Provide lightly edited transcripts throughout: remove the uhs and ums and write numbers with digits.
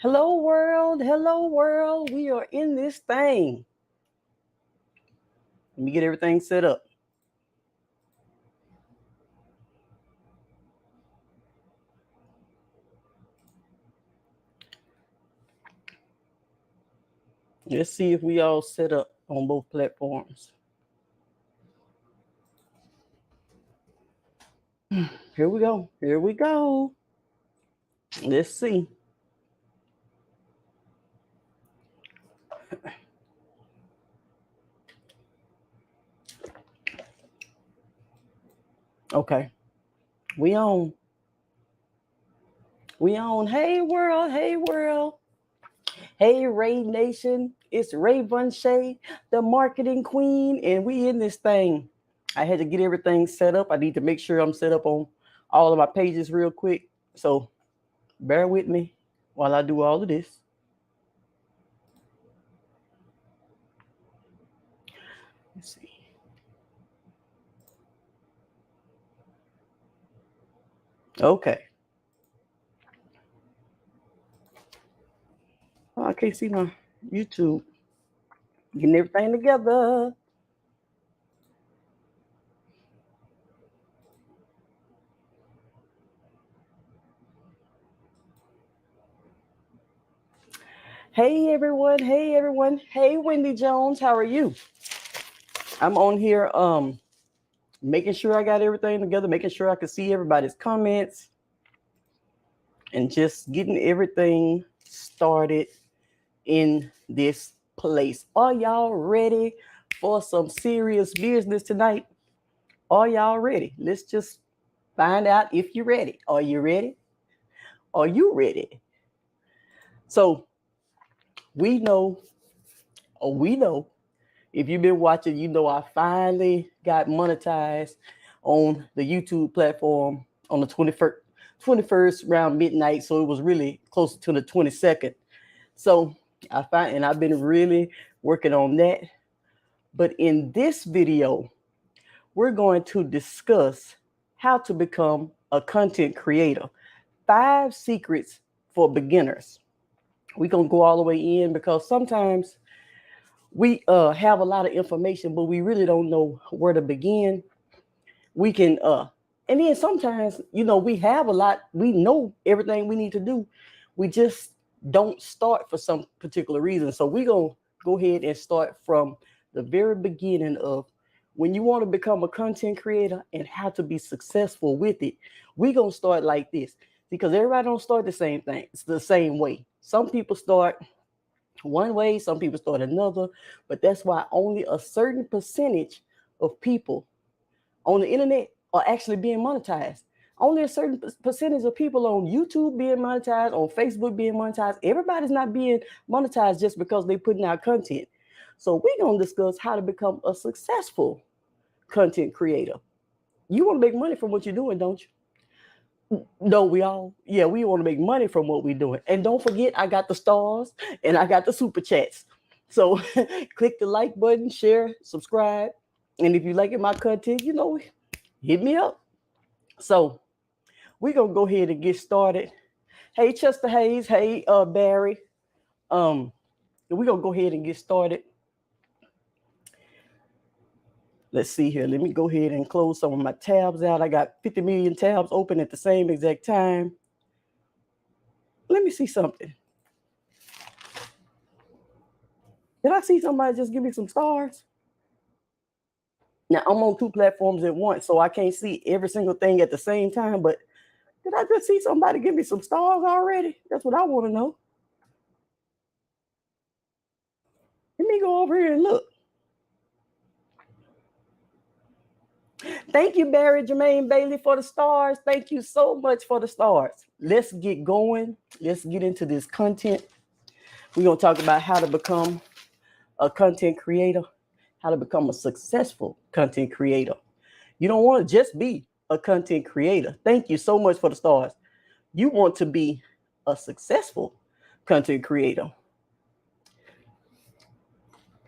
Hello, world. Hello, world. We are in this thing. Let me get everything set up. Let's see if we all set up on both platforms. Here we go. Here we go. Let's see. Okay. We on. We on. Hey, world. Hey, world. Hey, Rave Nation. It's Raevonshae, the marketing queen, and we in this thing. I had to get everything set up. I need to make sure I'm set up on all of my pages real quick. So bear with me while I do all of this. Let's see. Okay. Oh, I can't see my YouTube. Getting everything together. Hey everyone. Hey everyone. Hey Wendy Jones. How are you? I'm on here making sure I got everything together, making sure I can see everybody's comments, and just getting everything started in this place. Are y'all ready for some serious business tonight? Are y'all ready? Let's just find out if you're ready. Are you ready? Are you ready? So we know, if you've been watching, you know I finally got monetized on the YouTube platform on the 21st around midnight. So it was really close to the 22nd. So I've been really working on that. But in this video, we're going to discuss how to become a content creator. 5 secrets for beginners. We're going to go all the way in because sometimes we have a lot of information, but we really don't know where to begin. We can, and then sometimes, we have a lot, we know everything we need to do. We just don't start for some particular reason. So we're going to go ahead and start from the very beginning of when you want to become a content creator and how to be successful with it. We're going to start like this because everybody don't start the same thing. It's the same way. Some people start one way, some people start another, but that's why only a certain percentage of people on the internet are actually being monetized. Only a certain percentage of people on YouTube being monetized, on Facebook being monetized. Everybody's not being monetized just because they're putting out content. So we're going to discuss how to become a successful content creator. You want to make money from what you're doing, don't you? No, we want to make money from what we're doing. And don't forget, I got the stars and I got the super chats. So click the like button, share, subscribe. And if you like my content, hit me up. So we're going to go ahead and get started. Hey, Chester Hayes. Hey, Barry. We're going to go ahead and get started. Let's see here. Let me go ahead and close some of my tabs out. I got 50 million tabs open at the same exact time. Let me see something. Did I see somebody just give me some stars? Now, I'm on 2 platforms at once, so I can't see every single thing at the same time. But did I just see somebody give me some stars already? That's what I want to know. Let me go over here and look. Thank you, Barry Jermaine Bailey, for the stars. Thank you so much for the stars. Let's get going. Let's get into this content. We're going to talk about how to become a content creator, how to become a successful content creator. You don't want to just be a content creator. Thank you so much for the stars. You want to be a successful content creator.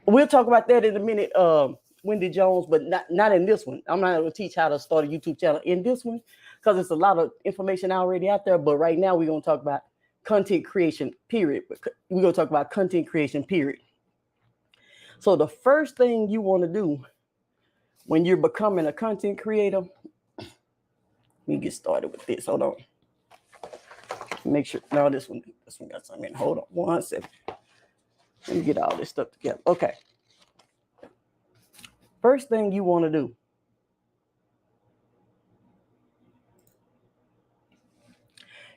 We'll talk about that in a minute, Wendy Jones, but not in this one. I'm not going to teach how to start a YouTube channel in this one because it's a lot of information already out there. But right now, we're going to talk about content creation, period. We're going to talk about content creation, period. So the first thing you want to do when you're becoming a content creator, let me get started with this. Hold on. Make sure, no, this one got something in. Hold on 1 second. Let me get all this stuff together. Okay. First thing you want to do,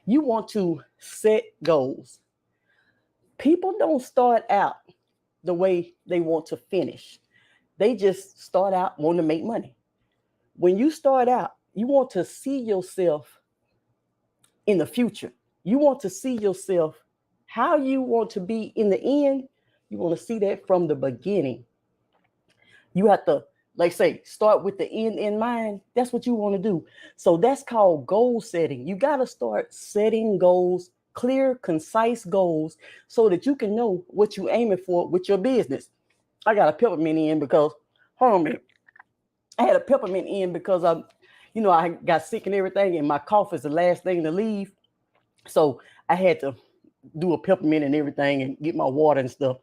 you want to set goals. People don't start out the way they want to finish. They just start out wanting to make money. When you start out, you want to see yourself in the future. You want to see yourself how you want to be in the end. You want to see that from the beginning. You have to, like say, start with the end in mind. That's what you want to do. So that's called goal setting. You got to start setting goals, clear, concise goals, so that you can know what you're aiming for with your business. I got a peppermint in because, hold on a minute. I had a peppermint in because I got sick and everything, and my cough is the last thing to leave. So I had to do a peppermint and everything and get my water and stuff.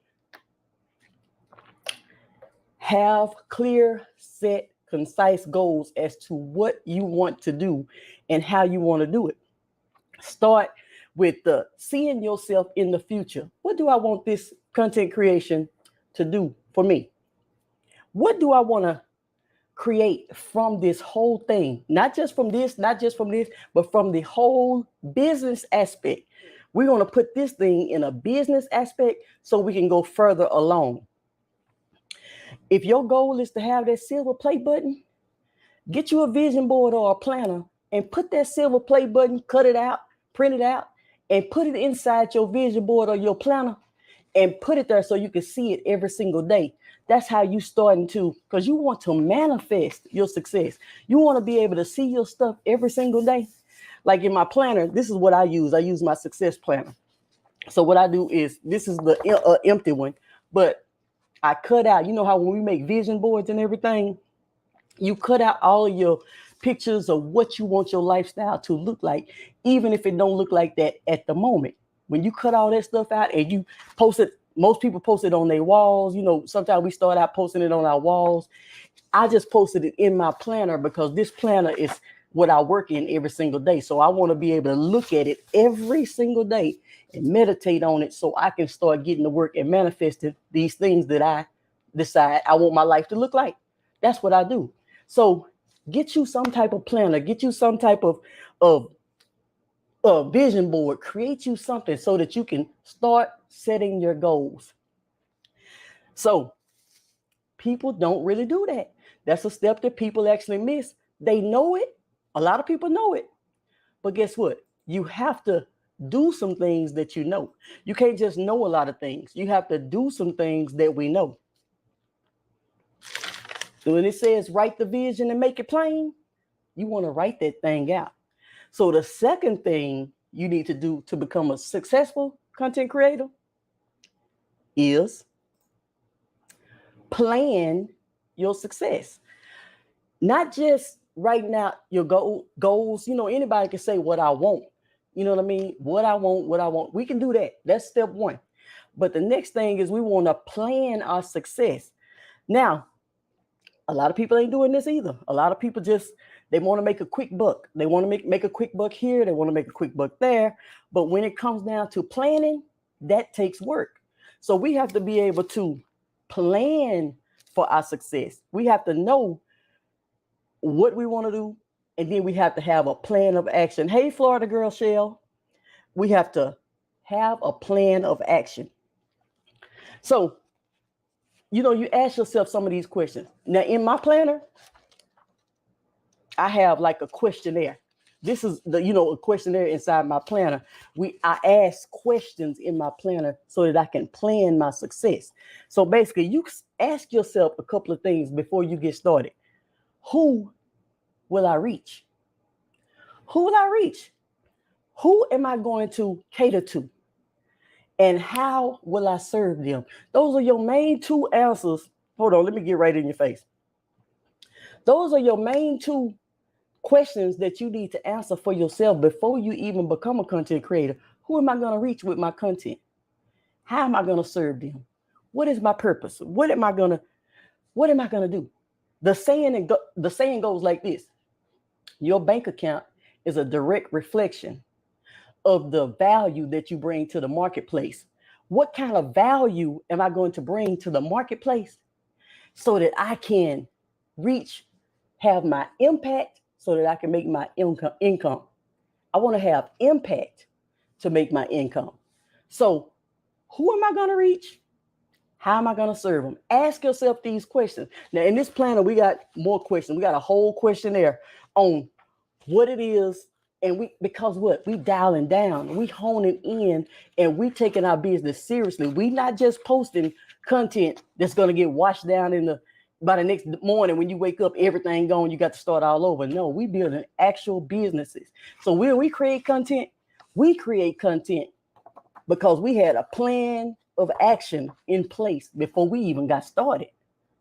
Have clear, set, concise goals as to what you want to do and how you want to do it. Start with the seeing yourself in the future. What do I want this content creation to do for me? What do I want to create from this whole thing? Not just from this, but from the whole business aspect. We're going to put this thing in a business aspect so we can go further along. If your goal is to have that silver play button, get you a vision board or a planner and put that silver play button, cut it out, print it out, and put it inside your vision board or your planner and put it there so you can see it every single day. That's how you starting to, because you want to manifest your success. You want to be able to see your stuff every single day. Like in my planner, this is what I use. I use my success planner. So what I do is, this is the empty one, but I cut out, you know how when we make vision boards and everything, you cut out all of your pictures of what you want your lifestyle to look like, even if it don't look like that at the moment. When you cut all that stuff out and you post it, most people post it on their walls. Sometimes we start out posting it on our walls. I just posted it in my planner because this planner is what I work in every single day. So I want to be able to look at it every single day and meditate on it so I can start getting to work and manifesting these things that I decide I want my life to look like. That's what I do. So get you some type of planner, get you some type of vision board, create you something so that you can start setting your goals. So people don't really do that. That's a step that people actually miss. They know it. A lot of people know it. But guess what? You have to do some things that you know. You can't just know a lot of things. You have to do some things that we know. So when it says write the vision and make it plain, you want to write that thing out. So the second thing you need to do to become a successful content creator is plan your success. Not just writing out your goals. Anybody can say what I want. You know what I mean? What I want. We can do that. That's step one. But the next thing is we want to plan our success. Now, a lot of people ain't doing this either. A lot of people they want to make a quick buck. They want to make a quick buck here. They want to make a quick buck there. But when it comes down to planning, that takes work. So we have to be able to plan for our success. We have to know what we want to do. And then we have to have a plan of action. Hey, Florida girl, Shell. We have to have a plan of action. So, you ask yourself some of these questions. Now, in my planner, I have like a questionnaire. This is a questionnaire inside my planner. I ask questions in my planner so that I can plan my success. So basically, you ask yourself a couple of things before you get started. Who will I reach? Who will I reach? Who am I going to cater to? And how will I serve them? Those are your main two answers. Hold on, let me get right in your face. Those are your main two questions that you need to answer for yourself before you even become a content creator. Who am I going to reach with my content? How am I going to serve them? What is my purpose? What am I going to do? The saying goes like this. Your bank account is a direct reflection of the value that you bring to the marketplace. What kind of value am I going to bring to the marketplace so that I can have my impact so that I can make my income? I want to have impact to make my income. So who am I going to reach? How am I going to serve them? Ask yourself these questions. Now, in this planner, we got more questions. We got a whole questionnaire on what it is. And because we dialing down, we honing in, and we taking our business seriously. We not just posting content that's going to get washed down by the next morning when you wake up, everything gone, you got to start all over. No, we building actual businesses. So when we create content because we had a plan of action in place before we even got started.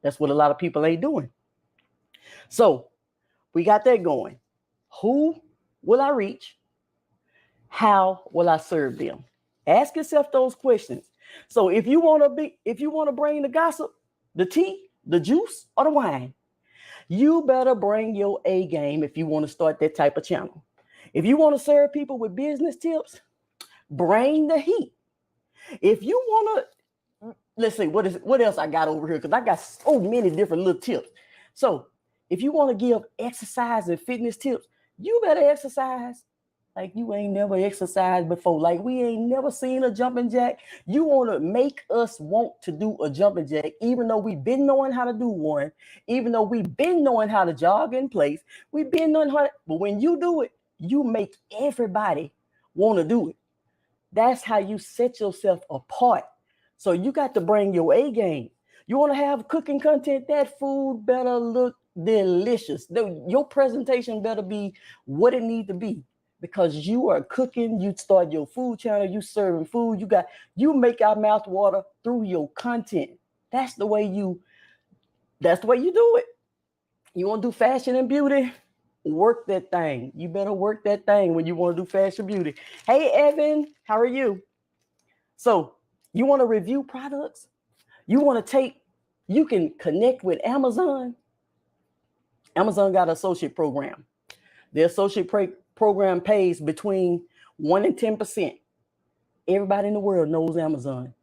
That's what a lot of people ain't doing. So we got that going. Who will I reach? How will I serve them? Ask yourself those questions. So if you want to bring the gossip, the tea, the juice, or the wine, you better bring your A game if you want to start that type of channel. If you want to serve people with business tips, bring the heat. If you want to, let's see, what else I got over here? Because I got so many different little tips. So if you want to give exercise and fitness tips, you better exercise like you ain't never exercised before. Like we ain't never seen a jumping jack. You want to make us want to do a jumping jack, even though we've been knowing how to do one, even though we've been knowing how to jog in place. We've been knowing how, but when you do it, you make everybody want to do it. That's how you set yourself apart. So you got to bring your A game. You want to have cooking content, that food better look delicious. Your presentation better be what it needs to be, because you are cooking. You start your food channel, you serving food. You make our mouth water through your content. That's the way you do it. You want to do fashion and beauty? Work that thing. You better work that thing when you want to do fashion beauty. Hey, Evan, how are you? So you want to review products? You can connect with Amazon. Amazon got an associate program. The associate program pays between 1% and 10%. Everybody in the world knows Amazon.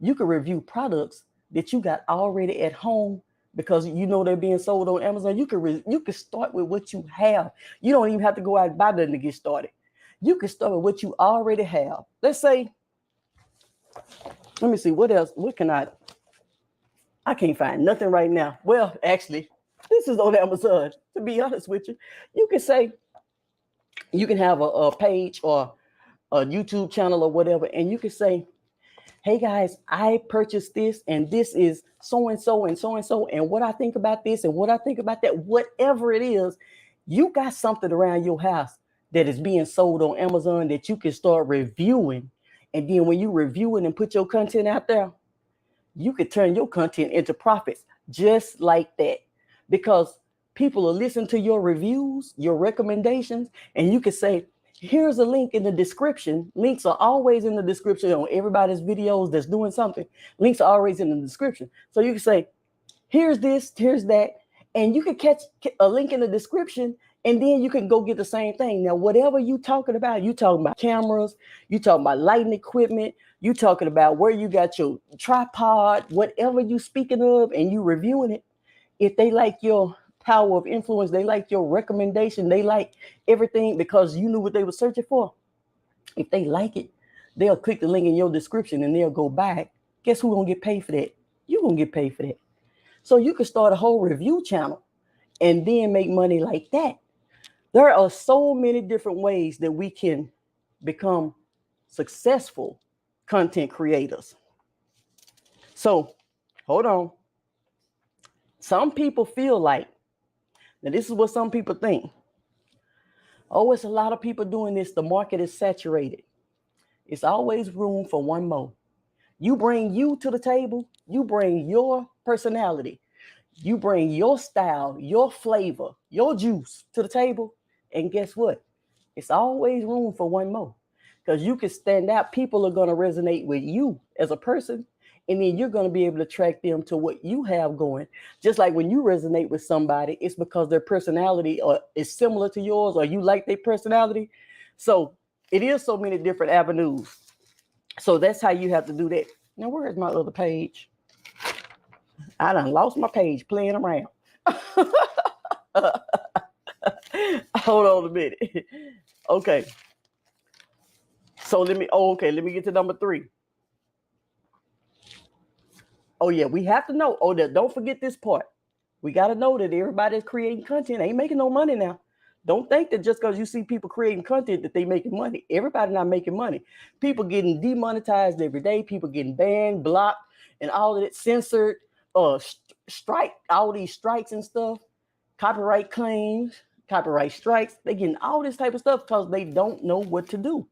You can review products that you got already at home because you know they're being sold on Amazon. You can start with what you have. You don't even have to go out and buy nothing to get started. You can start with what you already have. Let's say, let me see, what else? I can't find nothing right now. Well, actually, this is on Amazon. To be honest with you, you can say, you can have a page or a YouTube channel or whatever, and you can say, hey guys, I purchased this, and this is so and so and so and so, and what I think about this and what I think about that, whatever it is, you got something around your house that is being sold on Amazon that you can start reviewing. And then when you review it and put your content out there, you could turn your content into profits just like that, because people will listen to your reviews, your recommendations, and you can say, here's a link in the description. Links are always in the description on everybody's videos that's doing something. Links are always in the description. So you can say, here's this, here's that, and you can catch a link in the description, and then you can go get the same thing. Now, whatever you talking about cameras, you talking about lighting equipment, you talking about where you got your tripod, whatever you speaking of, and you reviewing it. If they like your power of influence, they like your recommendation, they like everything because you knew what they were searching for. If they like it, they'll click the link in your description and they'll go back. Guess who's gonna get paid for that? You're gonna get paid for that. So you can start a whole review channel and then make money like that. There are so many different ways that we can become successful content creators. So hold on. Some people feel like, now this is what some people think. Oh, it's a lot of people doing this. The market is saturated. It's always room for one more. You bring you to the table. You bring your personality. You bring your style, your flavor, your juice to the table. And guess what? It's always room for one more. because you can stand out. People are going to resonate with you as a person, and then you're going to be able to attract them to what you have going. Just like when you resonate with somebody, it's because their personality is similar to yours, or you like their personality. So it is so many different avenues. So that's how you have to do that. Now, where is my other page? I done lost my page playing around. Hold on a minute. Okay. So let me get to number 3. Oh yeah, we have to know. Oh, don't forget this part. We got to know that everybody's creating content ain't making no money now. Don't think that just because you see people creating content that they making money. Everybody not making money. People getting demonetized every day. People getting banned, blocked, and all of it censored. Strike, all these strikes and stuff. Copyright claims, copyright strikes. They getting all this type of stuff because they don't know what to do.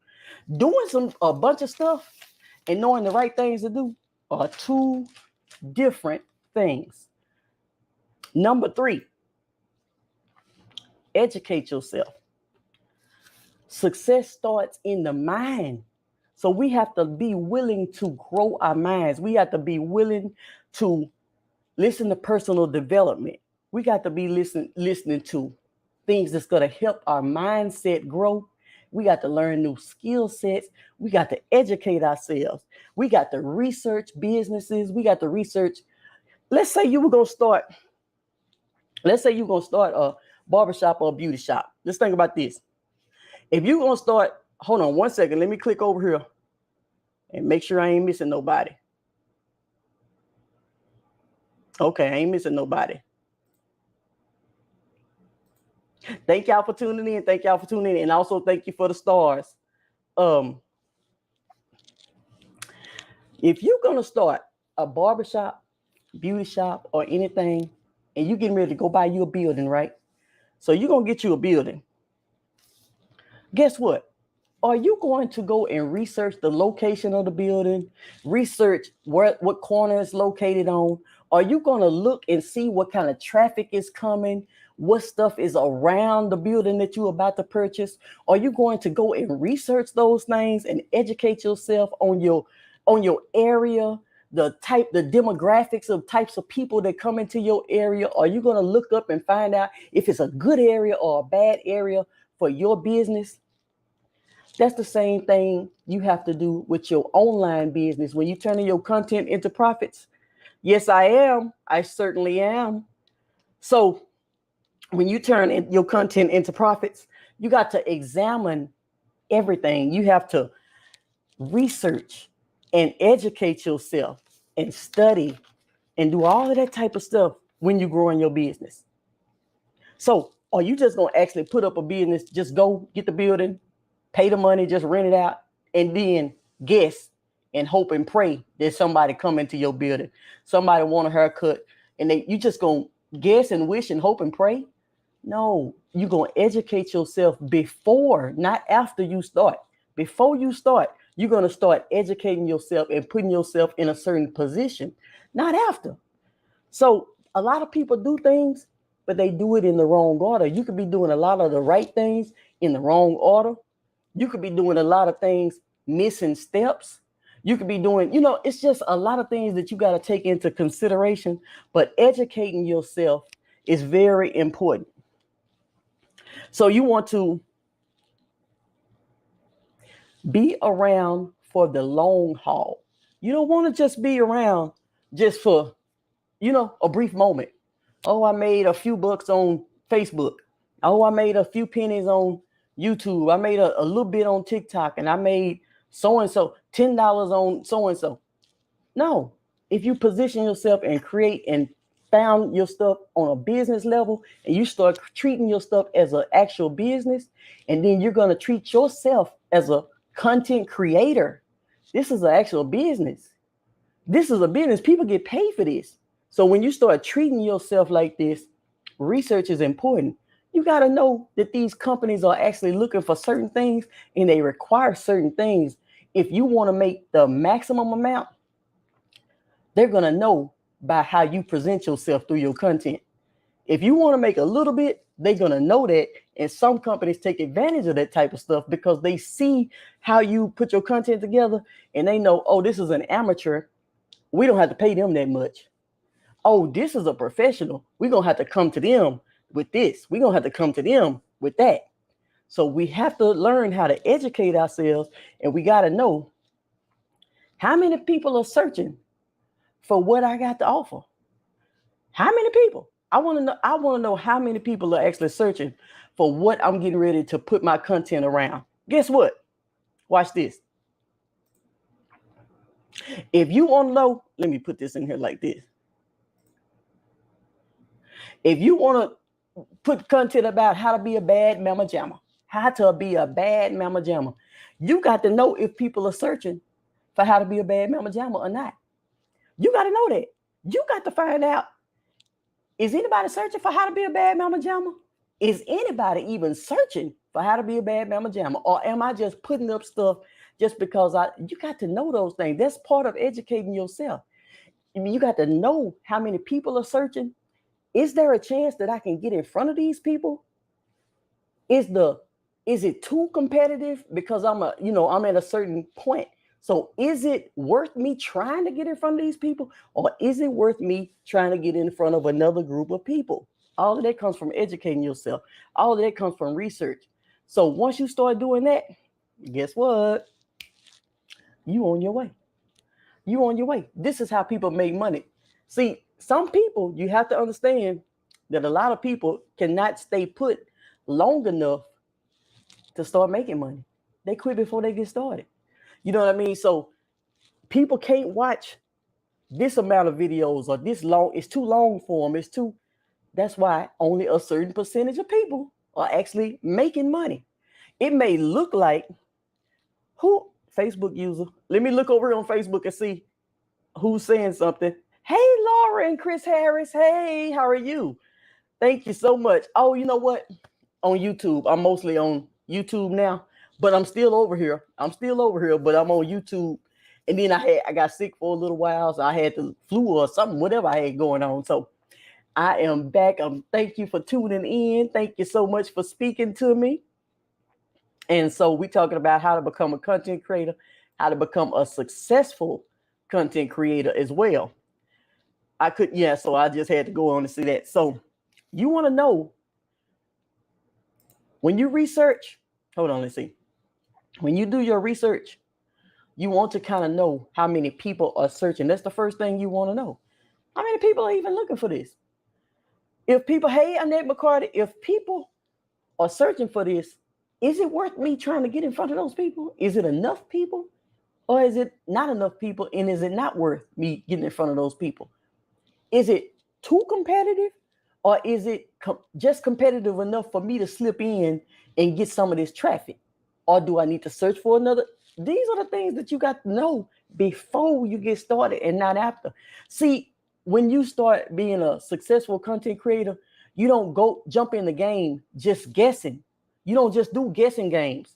Doing a bunch of stuff and knowing the right things to do are 2 different things. Number 3, educate yourself. Success starts in the mind. So we have to be willing to grow our minds. We have to be willing to listen to personal development. We got to be listening to things that's going to help our mindset grow. We got to learn new skill sets. We got to educate ourselves. We got to research businesses. We got to research. Let's say you were going to start a barbershop or a beauty shop. Let's think about this. If you're going to start, hold on 1 second. Let me click over here and make sure I ain't missing nobody. Okay, I ain't missing nobody. Thank y'all for tuning in. Thank y'all for tuning in. And also thank you for the stars. If you're going to start a barbershop, beauty shop, or anything, and you're getting ready to go buy you a building, right? So you're going to get you a building. Guess what? Are you going to go and research the location of the building? Research what corner it's located on? Are you going to look and see what kind of traffic is coming? What stuff is around the building that you're about to purchase? Are you going to go and research those things and educate yourself on your area, the demographics of types of people that come into your area? Are you going to look up and find out if it's a good area or a bad area for your business? That's the same thing you have to do with your online business. When you turn your content into profits. Yes, I am. I certainly am. So when you turn your content into profits, you got to examine everything. You have to research and educate yourself and study and do all of that type of stuff when you're growing your business. So are you just going to actually put up a business, just go get the building, pay the money, just rent it out, and then guess and hope and pray that somebody come into your building, somebody want a haircut, and you just going to guess and wish and hope and pray? No, you're going to educate yourself before, not after you start. Before you start, you're going to start educating yourself and putting yourself in a certain position, not after. So a lot of people do things, but they do it in the wrong order. You could be doing a lot of the right things in the wrong order. You could be doing a lot of things, missing steps. You could be doing, it's just a lot of things that you got to take into consideration. But educating yourself is very important. So you want to be around for the long haul. You don't want to just be around just for, a brief moment. Oh, I made a few bucks on Facebook. Oh, I made a few pennies on YouTube. I made a little bit on TikTok, and I made so-and-so $10 on so-and-so. No, if you position yourself and create and found your stuff on a business level, and you start treating your stuff as an actual business, and then you're going to treat yourself as a content creator. This is an actual business. This is a business. People get paid for this. So when you start treating yourself like this, research is important. You got to know that these companies are actually looking for certain things, and they require certain things. If you want to make the maximum amount, they're going to know by how you present yourself through your content. If you want to make a little bit, they're going to know that. And some companies take advantage of that type of stuff because they see how you put your content together and they know, oh, this is an amateur. We don't have to pay them that much. Oh, this is a professional. We're going to have to come to them with this. We're going to have to come to them with that. So we have to learn how to educate ourselves, and we got to know how many people are searching for what I got to offer. How many people? I want to know how many people are actually searching for what I'm getting ready to put my content around. Guess what? Watch this. If you want to know, let me put this in here like this. If you want to put content about how to be a bad mama jamma, how to be a bad mama jamma, you got to know if people are searching for how to be a bad mama jamma or not. You got to know that. You got to find out, is anybody searching for how to be a bad mama jamma? Is anybody even searching for how to be a bad mama jamma? Or am I just putting up stuff just because you got to know those things? That's part of educating yourself. I mean, you got to know how many people are searching. Is there a chance that I can get in front of these people? Is it too competitive because I'm at a certain point? So is it worth me trying to get in front of these people, or is it worth me trying to get in front of another group of people? All of that comes from educating yourself. All of that comes from research. So once you start doing that, guess what? You on your way. You on your way. This is how people make money. See, some people, you have to understand that a lot of people cannot stay put long enough to start making money. They quit before they get started. You know what I mean? So people can't watch this amount of videos or this long. It's too long for them. That's why only a certain percentage of people are actually making money. It may look like Facebook user. Let me look over on Facebook and see who's saying something. Hey, Laura and Chris Harris. Hey, how are you? Thank you so much. Oh, you know what? On YouTube. I'm mostly on YouTube now, but I'm still over here. But I'm on YouTube. And then I got sick for a little while, so I had the flu or something, whatever I had going on. So I am back. Thank you for tuning in. Thank you so much for speaking to me. And so we're talking about how to become a content creator, how to become a successful content creator as well. So I just had to go on and see that. So you want to know when you research, hold on, let's see. When you do your research, you want to kind of know how many people are searching. That's the first thing you want to know. How many people are even looking for this? Hey, Annette McCarty, if people are searching for this, is it worth me trying to get in front of those people? Is it enough people? Or is it not enough people? And is it not worth me getting in front of those people? Is it too competitive? Or is it just competitive enough for me to slip in and get some of this traffic? Or do I need to search for another? These are the things that you got to know before you get started and not after. See, when you start being a successful content creator, you don't go jump in the game just guessing. You don't just do guessing games.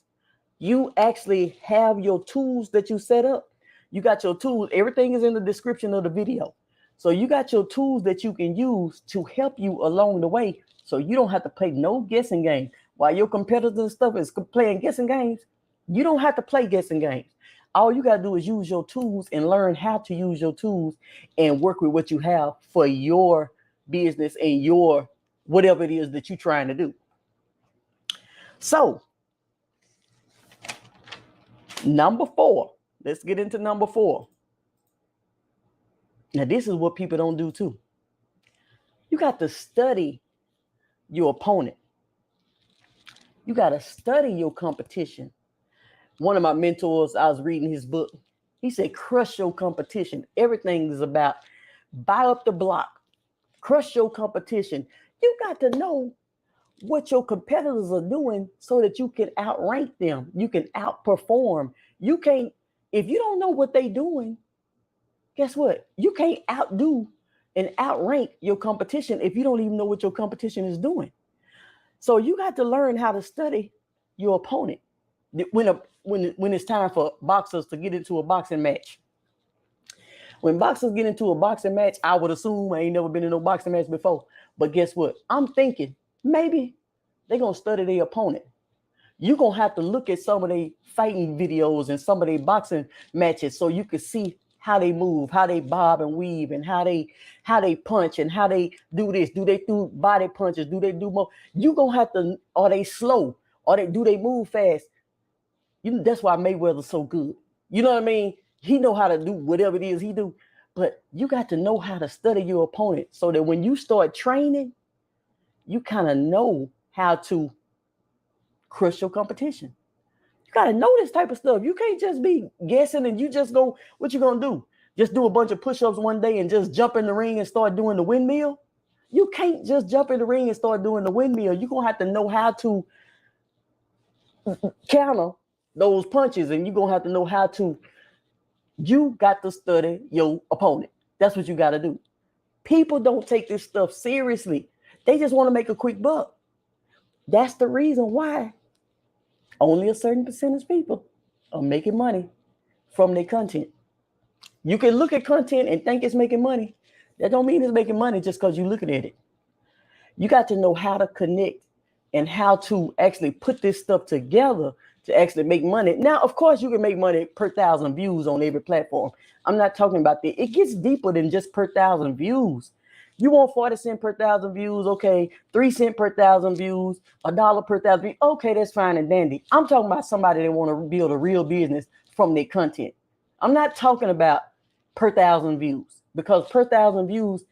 You actually have your tools that you set up. You got your tools. Everything is in the description of the video. So you got your tools that you can use to help you along the way. So you don't have to play no guessing game. While your competitors and stuff is playing guessing games, you don't have to play guessing games. All you got to do is use your tools and learn how to use your tools and work with what you have for your business and your whatever it is that you're trying to do. So, number 4. Let's get into number 4. Now, this is what people don't do too. You got to study your opponent. You got to study your competition. One of my mentors, I was reading his book. He said, crush your competition. Everything is about buy up the block. Crush your competition. You got to know what your competitors are doing so that you can outrank them. You can outperform. You can't, if you don't know what they're doing, guess what? You can't outdo and outrank your competition if you don't even know what your competition is doing. So you got to learn how to study your opponent. When it's time for boxers to get into a boxing match. When boxers get into a boxing match, I would assume, I ain't never been in no boxing match before, but guess what? I'm thinking maybe they're going to study their opponent. You're going to have to look at some of their fighting videos and some of their boxing matches so you can see how they move, how they bob and weave, and how they punch, and how they do this. Do they do body punches? Do they do more? You're going to have to, are they slow? Do they move fast? That's why Mayweather's so good. You know what I mean? He know how to do whatever it is he do. But you got to know how to study your opponent so that when you start training, you kind of know how to crush your competition. You got to know this type of stuff. You can't just be guessing and you just go, what you going to do? Just do a bunch of push-ups one day and just jump in the ring and start doing the windmill? You can't just jump in the ring and start doing the windmill. You're going to have to know how to counter those punches, and you're going to have to know how to, you got to study your opponent. That's what you got to do. People don't take this stuff seriously. They just want to make a quick buck. That's the reason why only a certain percentage of people are making money from their content. You can look at content and think it's making money. That don't mean it's making money just because you're looking at it. You got to know how to connect and how to actually put this stuff together to actually make money. Now, of course, you can make money per 1,000 views on every platform. I'm not talking about that. It gets deeper than just per 1,000 views. You want 40 cents per 1,000 views, okay, 3 cents per 1,000 views, $1 per 1,000 views, okay, that's fine and dandy. I'm talking about somebody that want to build a real business from their content. I'm not talking about per 1,000 views, because per 1,000 views,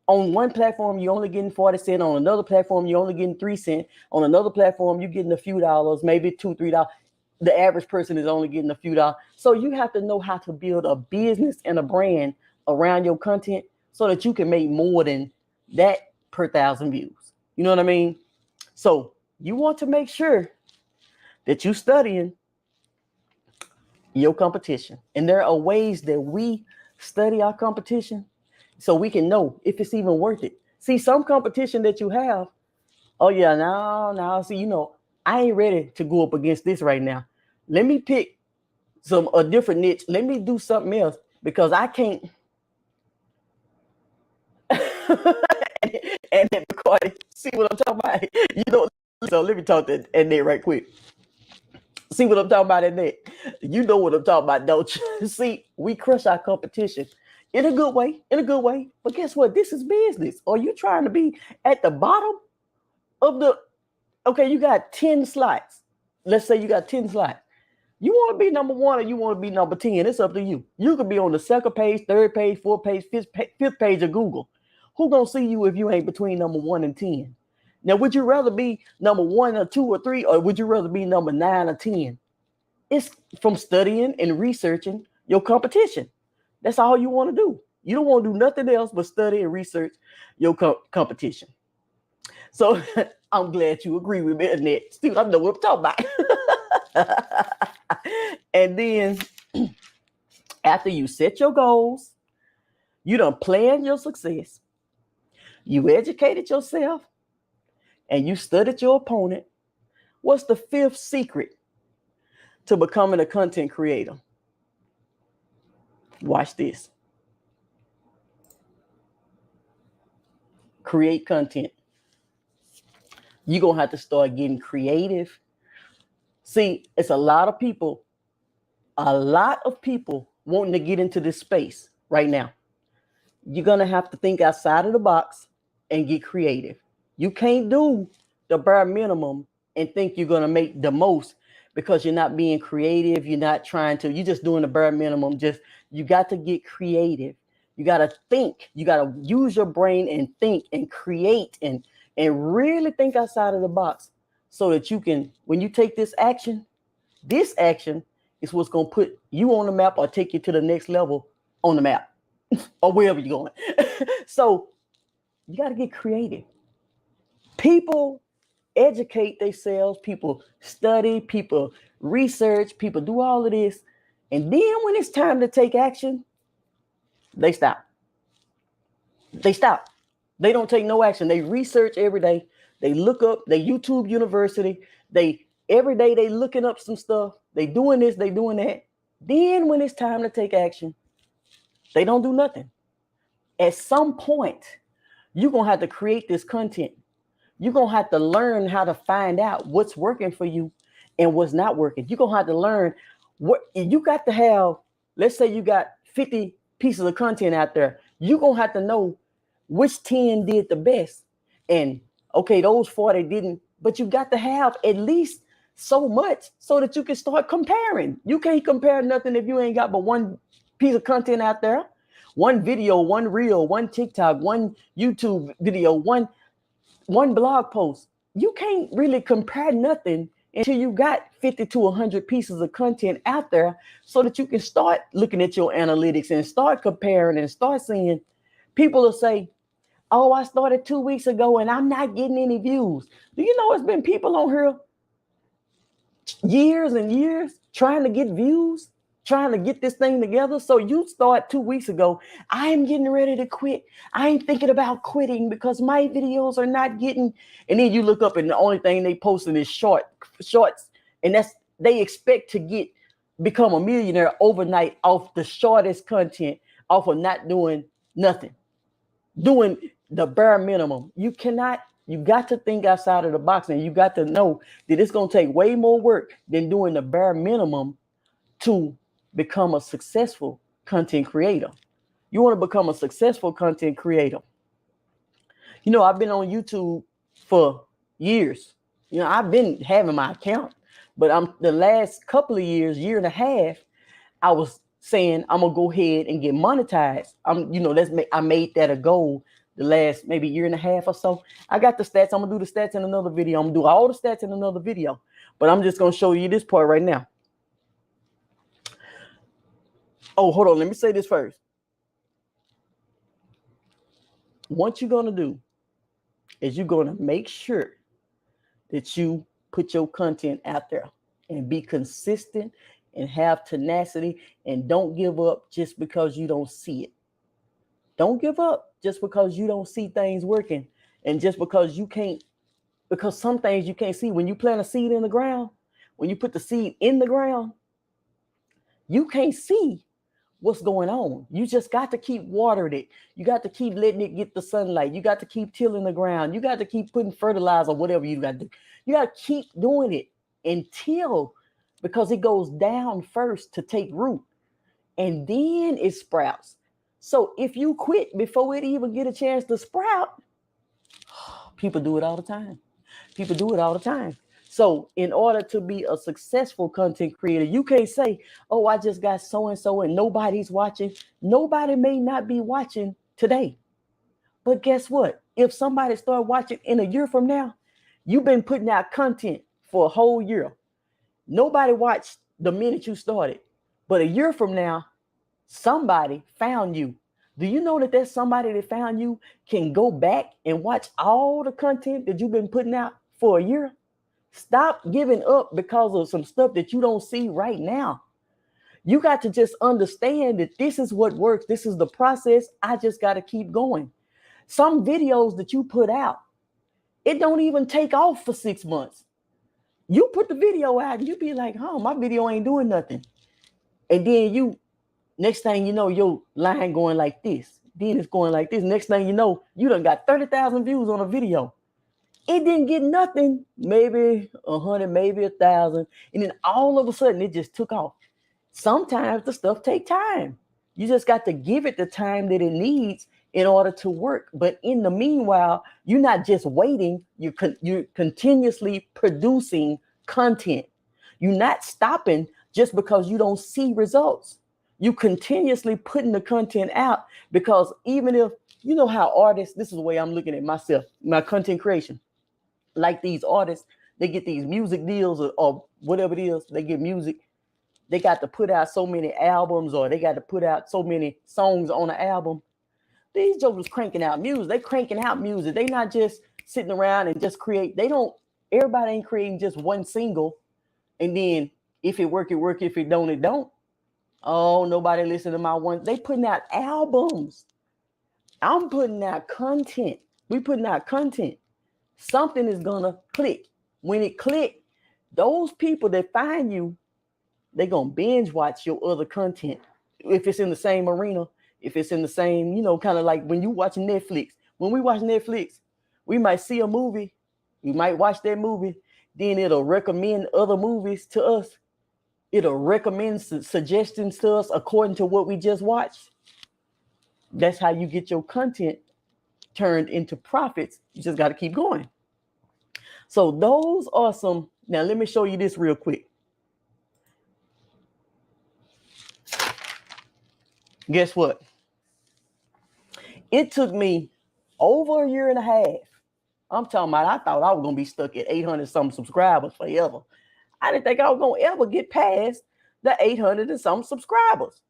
on one platform, you're only getting 40 cents. On another platform, you're only getting 3 cents. On another platform, you're getting a few dollars, maybe $2, $3. The average person is only getting a few dollars. So you have to know how to build a business and a brand around your content so that you can make more than that per 1,000 views. You know what I mean? So you want to make sure that you're studying your competition. And there are ways that we study our competition so we can know if it's even worth it. See, some competition that you have, oh yeah, now, see, I ain't ready to go up against this right now. Let me pick a different niche. Let me do something else because I can't. and then see what I'm talking about? So let me talk to Annette right quick. See what I'm talking about, Annette? You know what I'm talking about, don't you? See, we crush our competition. In a good way. But guess what? This is business. Are you trying to be at the bottom of okay, you got 10 slots. Let's say you got 10 slots. You want to be number 1 or you want to be number 10. It's up to you. You could be on the second page, third page, fourth page, fifth page of Google. Who gonna see you if you ain't between number 1 and 10? Now, would you rather be number 1 or 2 or 3, or would you rather be number 9 or 10? It's from studying and researching your competition. That's all you want to do. You don't want to do nothing else but study and research your competition. So I'm glad you agree with me, Annette. Steve, I know what I'm talking about. And then after you set your goals, you done planned your success, you educated yourself, and you studied your opponent, what's the 5th secret to becoming a content creator? Watch this. Create content. You're going to have to start getting creative. See, it's a lot of people wanting to get into this space right now. You're going to have to think outside of the box and get creative. You can't do the bare minimum and think you're going to make the most because you're not being creative. You're not trying to, you're just doing the bare minimum. You got to get creative. You got to think. You got to use your brain and think and create and really think outside of the box so that you can, when you take this action is what's going to put you on the map or take you to the next level on the map or wherever you're going. So you got to get creative. People educate themselves, people study, people research, people do all of this. And then when it's time to take action, they stop. They don't take no action. They research every day. They look up, they YouTube University. Every day they looking up some stuff. They doing this, they doing that. Then when it's time to take action, they don't do nothing. At some point, you're going to have to create this content. You're going to have to learn how to find out what's working for you and what's not working. You're going to have to learn what you got to have. Let's say you got 50 pieces of content out there. You're going to have to know which 10 did the best. And okay, those 40 didn't, but you got to have at least so much so that you can start comparing. You can't compare nothing if you ain't got but one piece of content out there, one video, one reel, one TikTok, one YouTube video, one blog post. You can't really compare nothing until you got 50 to 100 pieces of content out there so that you can start looking at your analytics and start comparing and start seeing. People will say, oh, I started 2 weeks ago and I'm not getting any views. Do you know it's been people on here years and years trying to get views, trying to get this thing together? So you start 2 weeks ago, I am getting ready to quit. I ain't thinking about quitting because my videos are not getting, and then you look up and the only thing they posting is shorts. And that's, they expect to become a millionaire overnight off the shortest content, off of not doing nothing, doing the bare minimum. You got to think outside of the box, and you got to know that it's going to take way more work than doing the bare minimum to become a successful content creator. You want to become a successful content creator. You know, I've been on YouTube for years. You know, I've been having my account, but the last couple of years, year and a half, I was saying I'm gonna go ahead and get monetized. I made that a goal the last maybe year and a half or so. I got the stats. I'm gonna do the stats in another video. I'm gonna do all the stats in another video, but I'm just gonna show you this part right now. Oh, hold on. Let me say this first. What you're gonna do is you're gonna make sure that you put your content out there and be consistent and have tenacity, and don't give up just because you don't see it. Don't give up just because you don't see things working, and just because because some things you can't see. When you plant a seed in the ground, when you put the seed in the ground, you can't see what's going on. You just got to keep watering it. You got to keep letting it get the sunlight. You got to keep tilling the ground. You got to keep putting fertilizer, whatever you got to do. You got to keep doing it until, because it goes down first to take root, and then it sprouts. So if you quit before it even get a chance to sprout, people do it all the time. People do it all the time. So in order to be a successful content creator, you can't say, oh, I just got so-and-so and nobody's watching. Nobody may not be watching today. But guess what? If somebody start watching in a year from now, you've been putting out content for a whole year. Nobody watched the minute you started. But a year from now, somebody found you. Do you know that there's somebody that found you can go back and watch all the content that you've been putting out for a year? Stop giving up because of some stuff that you don't see right now. You got to just understand that this is what works. This is the process. I just got to keep going. Some videos that you put out, it don't even take off for 6 months. You put the video out and you be like, oh, my video ain't doing nothing. And then next thing you know, your line going like this. Then it's going like this. Next thing you know, you done got 30,000 views on a video. It didn't get nothing, maybe 100, maybe 1,000. And then all of a sudden it just took off. Sometimes the stuff take time. You just got to give it the time that it needs in order to work. But in the meanwhile, you're not just waiting. You're continuously producing content. You're not stopping just because you don't see results. You continuously putting the content out, because even if, you know how artists, this is the way I'm looking at myself, my content creation. Like these artists, they get these music deals or whatever it is, they get music. They got to put out so many albums, or they got to put out so many songs on an album. These jokers cranking out music. They cranking out music. They not just sitting around and just create. Everybody ain't creating just one single. And then if it work, it work. If it don't, it don't. Oh, nobody listen to my one. They putting out albums. I'm putting out content. We putting out content. Something is gonna click. When it click, those people that find you, they're gonna binge watch your other content. If it's in the same arena, if it's in the same, kind of like when you watch Netflix. When we watch Netflix, we might see a movie We might watch that movie, then it'll recommend other movies to us. It'll recommend suggestions to us according to what we just watched. That's how you get your content turned into profits. You just got to keep going. So those are some. Now let me show you this real quick. Guess what? It took me over a year and a half. I'm talking about, I thought I was going to be stuck at 800 something subscribers forever. I didn't think I was going to ever get past the 800 and some subscribers.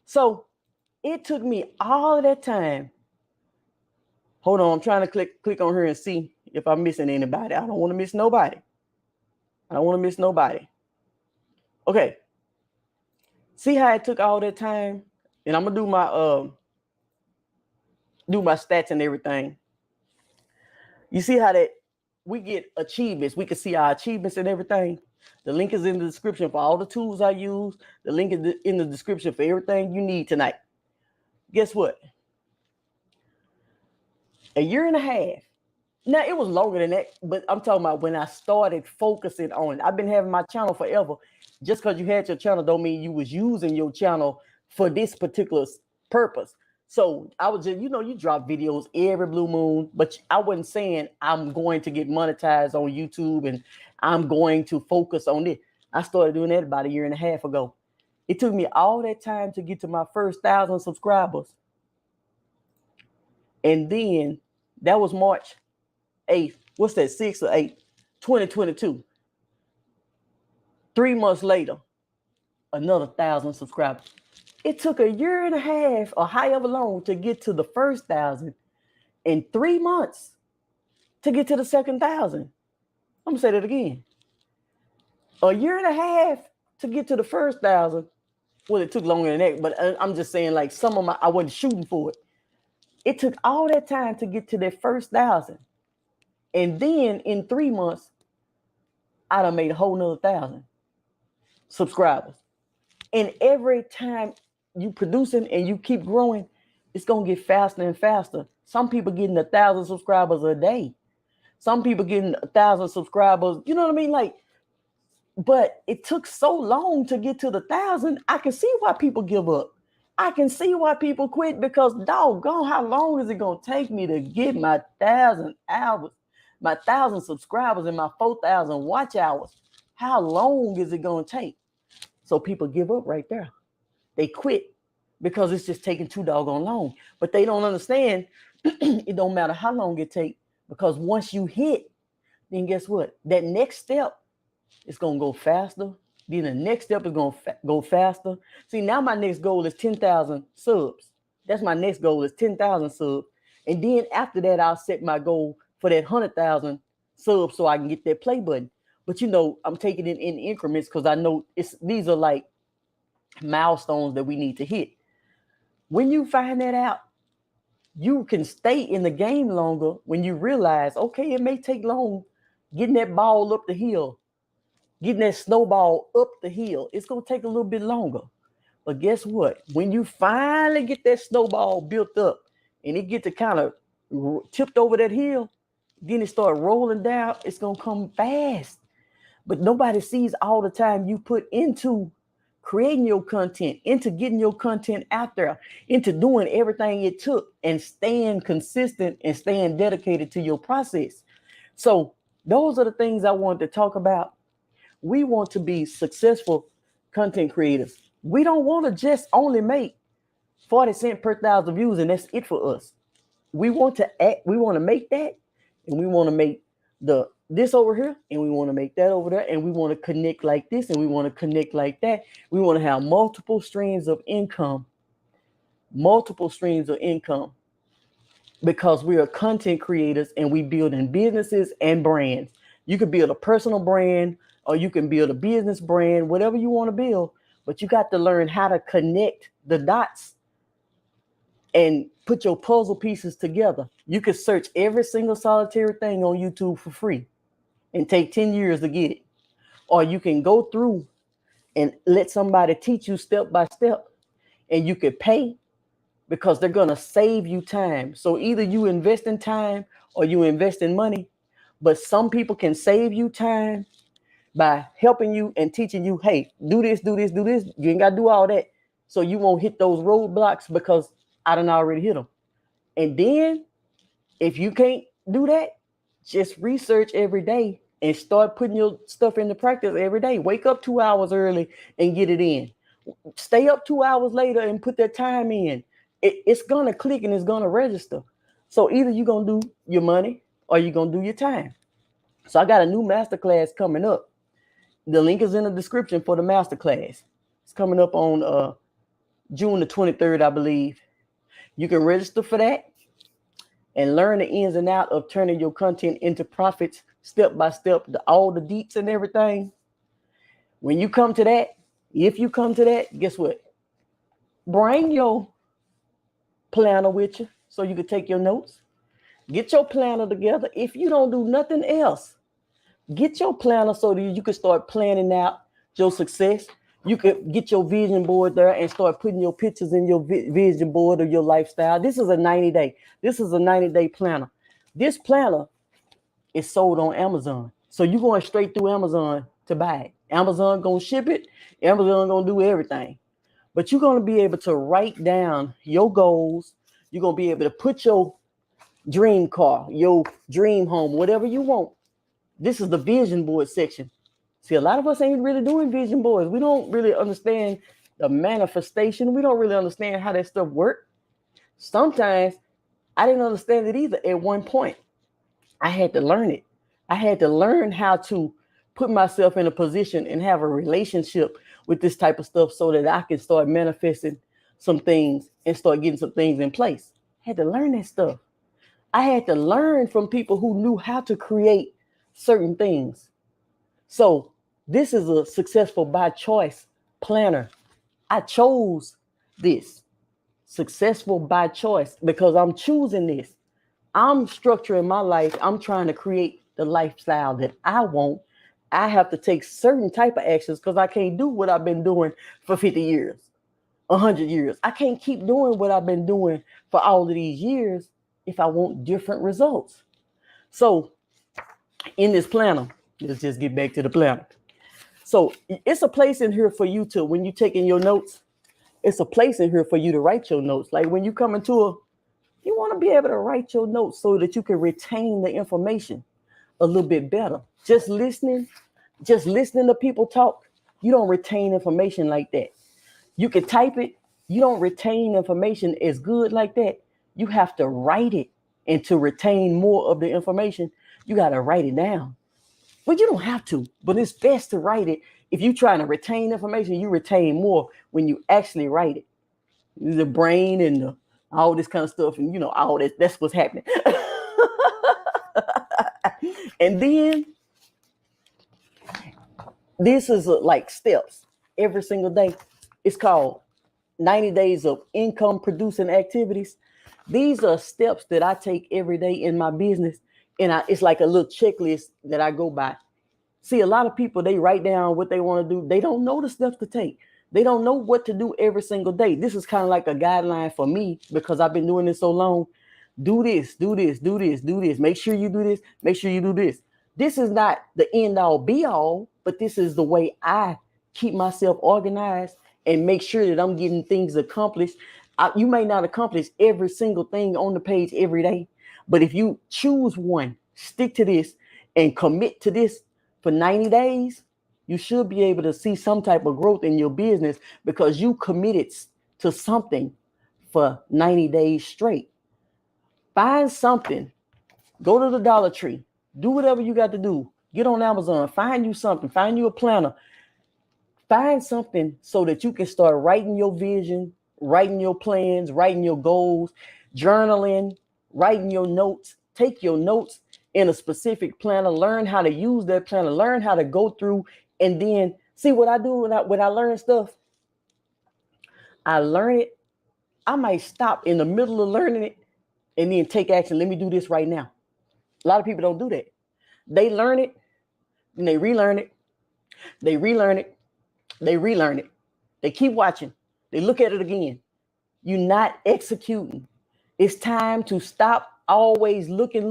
So it took me all of that time. Hold on, I'm trying to click on her and see if I'm missing anybody. I don't want to miss nobody. Okay. See how it took all that time? And I'm gonna do my stats and everything. You see how that we get achievements. We can see our achievements and everything. The link is in the description for all the tools I use. The link is in the description for everything you need tonight. Guess what? A year and a half. Now, it was longer than that, but I'm talking about when I started focusing on it. I've been having my channel forever. Just because you had your channel don't mean you was using your channel for this particular purpose. So I was just, you drop videos every blue moon, but I wasn't saying I'm going to get monetized on YouTube and I'm going to focus on it. I started doing that about a year and a half ago. It took me all that time to get to my first 1,000 subscribers. And then that was March 8th. What's that? 6th or 8th? 2022. 3 months later, another 1,000 subscribers. It took a year and a half or however long to get to the first 1,000 and 3 months to get to the second 1,000. I'm gonna say that again. A year and a half to get to the first 1,000. Well, it took longer than that, but I'm just saying, like, I wasn't shooting for it. It took all that time to get to that first 1,000. And then in 3 months, I done made a whole nother 1,000 subscribers. And every time you producing and you keep growing, it's gonna get faster and faster. Some people getting 1,000 subscribers a day. Some people getting 1,000 subscribers. You know what I mean? Like, but it took so long to get to the 1,000. I can see why people give up. I can see why people quit, because doggone, how long is it gonna take me to get my 1,000 hours, my 1,000 subscribers, and my 4,000 watch hours? How long is it gonna take? So people give up right there. They quit because it's just taking too doggone long. But they don't understand it don't matter how long it takes, because once you hit, then guess what? That next step is going to go faster. Then the next step is going to go faster. See, now my next goal is 10,000 subs. That's my next goal, is 10,000 subs. And then after that, I'll set my goal for that 100,000 subs so I can get that play button. But I'm taking it in increments because I know these are like milestones that we need to hit. When you find that out, you can stay in the game longer when you realize, okay, it may take long getting that ball up the hill, getting that snowball up the hill. It's going to take a little bit longer. But guess what? When you finally get that snowball built up and it get to kind of tipped over that hill, then it start rolling down, it's going to come fast. But nobody sees all the time you put into creating your content, into getting your content out there, into doing everything it took, and staying consistent and staying dedicated to your process. So those are the things I wanted to talk about. We want to be successful content creators. We don't want to just only make 40 cents per 1,000 views and that's it for us. We want to make that, and we want to make this over here, and we want to make that over there, and we want to connect like this, and we want to connect like that. We want to have multiple streams of income, because we are content creators and we building businesses and brands. You could build a personal brand or you can build a business brand, whatever you want to build, but you got to learn how to connect the dots and put your puzzle pieces together. You can search every single solitary thing on YouTube for free and take 10 years to get it. Or you can go through and let somebody teach you step by step, and you could pay because they're going to save you time. So either you invest in time or you invest in money, But some people can save you time by helping you and teaching you, hey, do this, do this, do this. You ain't got to do all that. So you won't hit those roadblocks because I done already hit them. And then if you can't do that, just research every day and start putting your stuff into practice every day. Wake up 2 hours early and get it in. Stay up 2 hours later and put that time in. It's going to click and it's going to register. So either you're going to do your money or you're going to do your time. So I got a new masterclass coming up. The link is in the description for the masterclass. It's coming up on June the 23rd, I believe. You can register for that and learn the ins and outs of turning your content into profits step by step, all the deets and everything. When you come to that, if you come to that, guess what? Bring your planner with you so you can take your notes. Get your planner together. If you don't do nothing else, get your planner so that you can start planning out your success. You could get your vision board there and start putting your pictures in your vision board of your lifestyle. This is a 90-day. This is a 90-day planner. This planner is sold on Amazon. So you're going straight through Amazon to buy it. Amazon going to ship it. Amazon going to do everything. But you're going to be able to write down your goals. You're going to be able to put your dream car, your dream home, whatever you want. This is the vision board section. See, a lot of us ain't really doing vision boards. We don't really understand the manifestation. We don't really understand how that stuff works. Sometimes I didn't understand it either at one point. I had to learn it. I had to learn how to put myself in a position and have a relationship with this type of stuff so that I can start manifesting some things and start getting some things in place. I had to learn that stuff. I had to learn from people who knew how to create certain things. So this is a successful by choice planner. I chose this successful by choice because I'm choosing this. I'm structuring my life. I'm trying to create the lifestyle that I want. I have to take certain type of actions because I can't do what I've been doing for 50 years, 100 years. I can't keep doing what I've been doing for all of these years if I want different results. So in this planner, let's just get back to the planner. So it's a place in here for you to, when you're taking your notes, it's a place in here for you to write your notes. Like when you come into you want to be able to write your notes so that you can retain the information a little bit better. Just listening to people talk, you don't retain information like that. You can type it, you don't retain information as good like that. You have to write it, and to retain more of the information, you got to write it down. But you don't have to, but it's best to write it. If you're trying to retain information, you retain more when you actually write it. The brain and all this kind of stuff, and all that, that's what's happening. And then this is like steps every single day. It's called 90 days of income producing activities. These are steps that I take every day in my business. And it's like a little checklist that I go by. See, a lot of people, they write down what they want to do. They don't know the steps to take. They don't know what to do every single day. This is kind of like a guideline for me because I've been doing this so long. Do this, do this, do this, do this. Make sure you do this. Make sure you do this. This is not the end all be all, but this is the way I keep myself organized and make sure that I'm getting things accomplished. You may not accomplish every single thing on the page every day, but if you choose one, stick to this and commit to this for 90 days, you should be able to see some type of growth in your business because you committed to something for 90 days straight. Find something. Go to the Dollar Tree. Do whatever you got to do. Get on Amazon. Find you something. Find you a planner. Find something so that you can start writing your vision, writing your plans, writing your goals, journaling, writing your notes. Take your notes in a specific planner. Learn how to use that planner. Learn how to go through and then see what I do when I learn stuff. I learn it. I might stop in the middle of learning it and then take action. Let me do this right now. A lot of people don't do that. They learn it and they relearn it. They relearn it. They relearn it. They keep watching. They look at it again. You're not executing. It's time to stop always looking,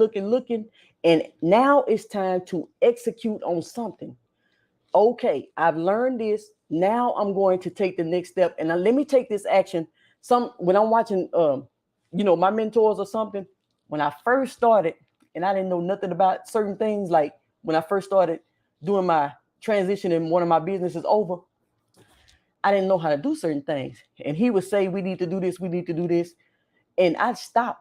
And now it's time to execute on something. Okay, I've learned this. Now I'm going to take the next step. And now let me take this action. When I'm watching my mentors or something, when I first started and I didn't know nothing about certain things, like when I first started doing my transition and one of my businesses over, I didn't know how to do certain things. And he would say, we need to do this, we need to do this. And I'd stop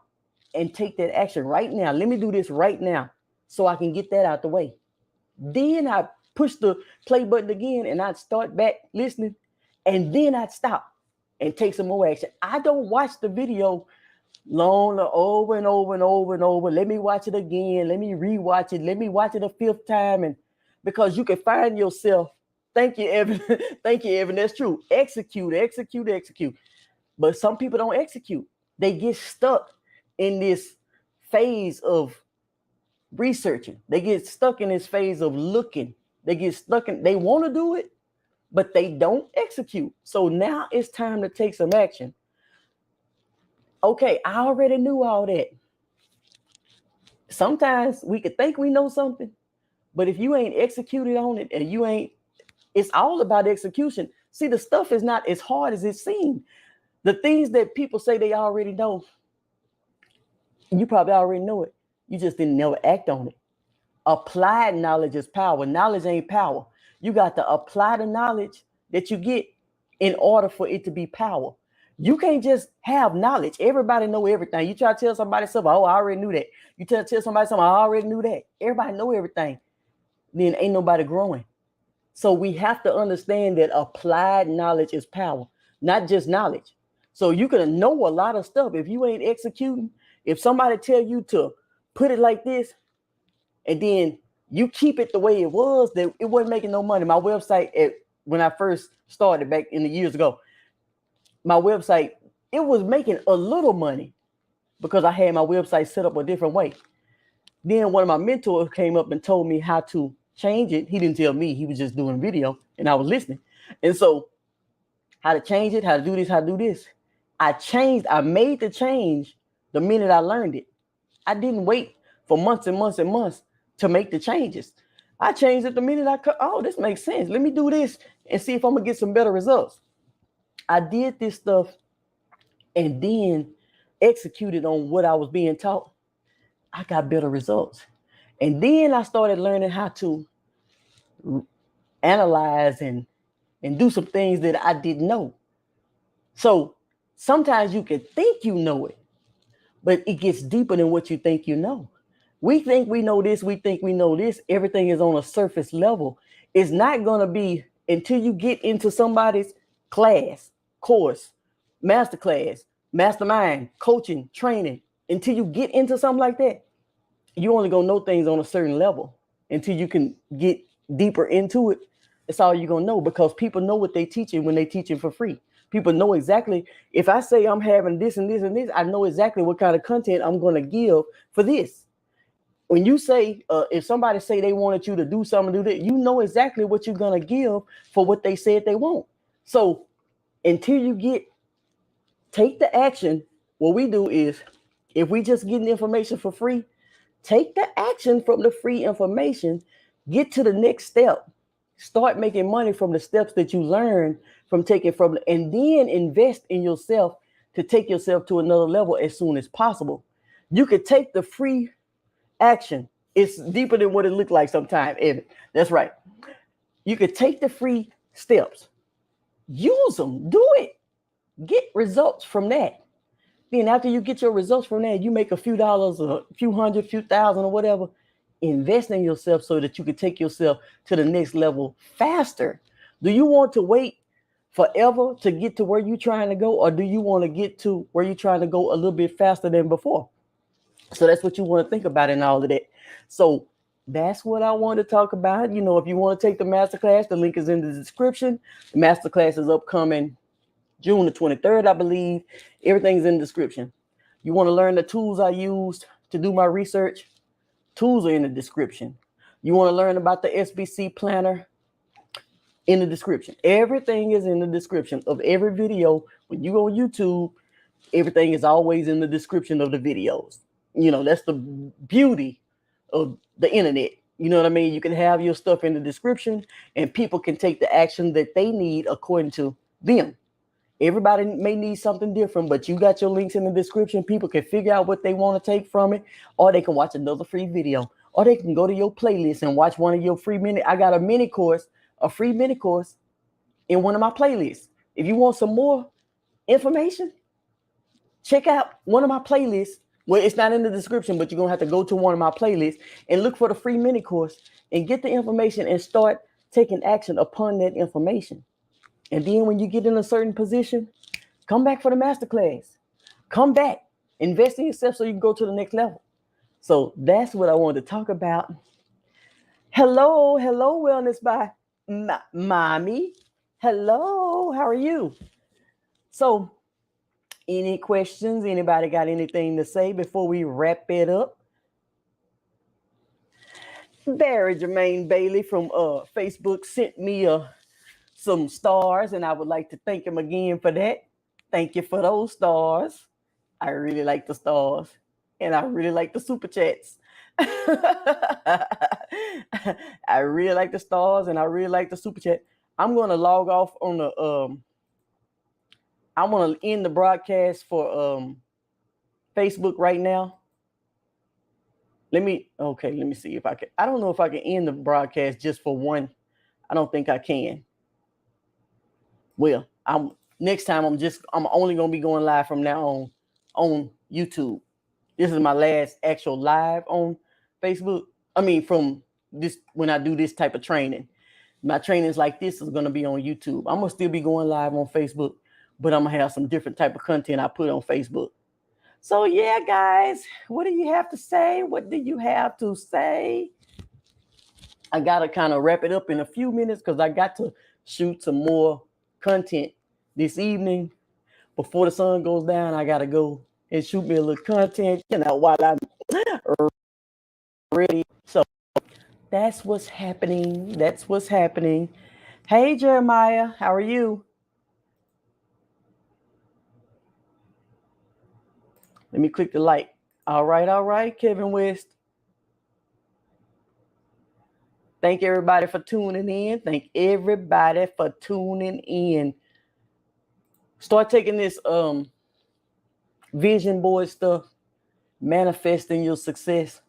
and take that action right now. Let me do this right now so I can get that out the way. Then I push the play button again and I'd start back listening. And then I'd stop and take some more action. I don't watch the video long over and over and over and over. Let me watch it again. Let me rewatch it. Let me watch it a fifth time. And because you can find yourself. Thank you, Evan. Thank you, Evan. That's true. Execute. But some people don't execute. They get stuck in this phase of researching. They get stuck in this phase of looking. They get stuck in, they want to do it, but they don't execute. So now it's time to take some action. Okay, I already knew all that. Sometimes we could think we know something, but if you ain't executed on it and it's all about execution. See, the stuff is not as hard as it seems. The things that people say they already know, you probably already know it. You just didn't never act on it. Applied knowledge is power. Knowledge ain't power. You got to apply the knowledge that you get in order for it to be power. You can't just have knowledge. Everybody know everything. You try to tell somebody something, oh, I already knew that. You tell somebody something, I already knew that. Everybody know everything. Then ain't nobody growing. So we have to understand that applied knowledge is power, not just knowledge. So you can know a lot of stuff. If you ain't executing, if somebody tell you to put it like this, and then you keep it the way it was, that it wasn't making no money. My website, when I first started back in the years ago, my website, it was making a little money because I had my website set up a different way. Then one of my mentors came up and told me how to change it. He didn't tell me, he was just doing video and I was listening. And so how to change it, how to do this, how to do this. I made the change the minute I learned it. I didn't wait for months and months and months to make the changes. I changed it the minute I could. Oh, this makes sense. Let me do this and see if I'm gonna get some better results. I did this stuff and then executed on what I was being taught. I got better results. And then I started learning how to analyze and do some things that I didn't know. So sometimes you can think you know it, but it gets deeper than what you think you know. We think we know this. We think we know this. Everything is on a surface level. It's not going to be until you get into somebody's class, course, masterclass, mastermind, coaching, training. Until you get into something like that, you only going to know things on a certain level. Until you can get deeper into it, that's all you're going to know, because people know what they teaching when they teaching for free. People know exactly, if I say I'm having this and this and this, I know exactly what kind of content I'm going to give for this. When you say, if somebody say they wanted you to do something, do that, you know exactly what you're going to give for what they said they want. So until you take the action, what we do is, if we just getting information for free, take the action from the free information, get to the next step, start making money from the steps that you learn from taking from, and then invest in yourself to take yourself to another level as soon as possible. You could take the free action. It's deeper than what it looked like sometimes, Evan. That's right. You could take the free steps, use them, do it, get results from that. Then after you get your results from that, you make a few dollars, a few hundred, few thousand or whatever. Invest in yourself so that you can take yourself to the next level faster. Do you want to wait forever to get to where you're trying to go, or do you want to get to where you're trying to go a little bit faster than before? So that's what you want to think about in all of that. So that's what I want to talk about. You know, if you want to take the masterclass, the link is in the description. The masterclass is upcoming June the 23rd, I believe. Everything's in the description. You want to learn the tools I used to do my research? Tools are in the description. You want to learn about the SBC planner? In the description. Everything is in the description of every video. When you go on YouTube, everything is always in the description of the videos. You know, that's the beauty of the internet. You know what I mean? You can have your stuff in the description and people can take the action that they need according to them. Everybody may need something different, but you got your links in the description. People can figure out what they want to take from it, or they can watch another free video, or they can go to your playlist and watch one of your free I got a free mini course in one of my playlists. If you want some more information, check out one of my playlists. Well, it's not in the description, but you're going to have to go to one of my playlists and look for the free mini course and get the information and start taking action upon that information. And then when you get in a certain position, come back for the masterclass. Come back, invest in yourself so you can go to the next level. So that's what I wanted to talk about. Hello, Wellness by Mommy. Hello, how are you? So, any questions? Anybody got anything to say before we wrap it up? Barry Jermaine Bailey from Facebook sent me some stars, and I would like to thank him again for that. Thank you for those stars. I really like the stars, and I really like the super chats. I really like the stars, and I really like the super chat. I'm going to log off on the I want to end the broadcast for Facebook right now. Let me see if I can. I don't know if I can end the broadcast just for one. I don't think I can. Well, next time I'm only going to be going live from now on YouTube. This is my last actual live on Facebook. I mean, from this, when I do this type of training. My trainings like this is going to be on YouTube. I'm going to still be going live on Facebook, but I'm going to have some different type of content I put on Facebook. So yeah, guys, what do you have to say? What do you have to say? I got to kind of wrap it up in a few minutes because I got to shoot some more content this evening. Before the sun goes down, I got to go and shoot me a little content, while I'm ready. So that's what's happening. That's what's happening. Hey, Jeremiah, how are you? Let me click the like. All right, Kevin West. Thank everybody for tuning in. Thank everybody for tuning in. Start taking this vision board stuff, manifesting your success,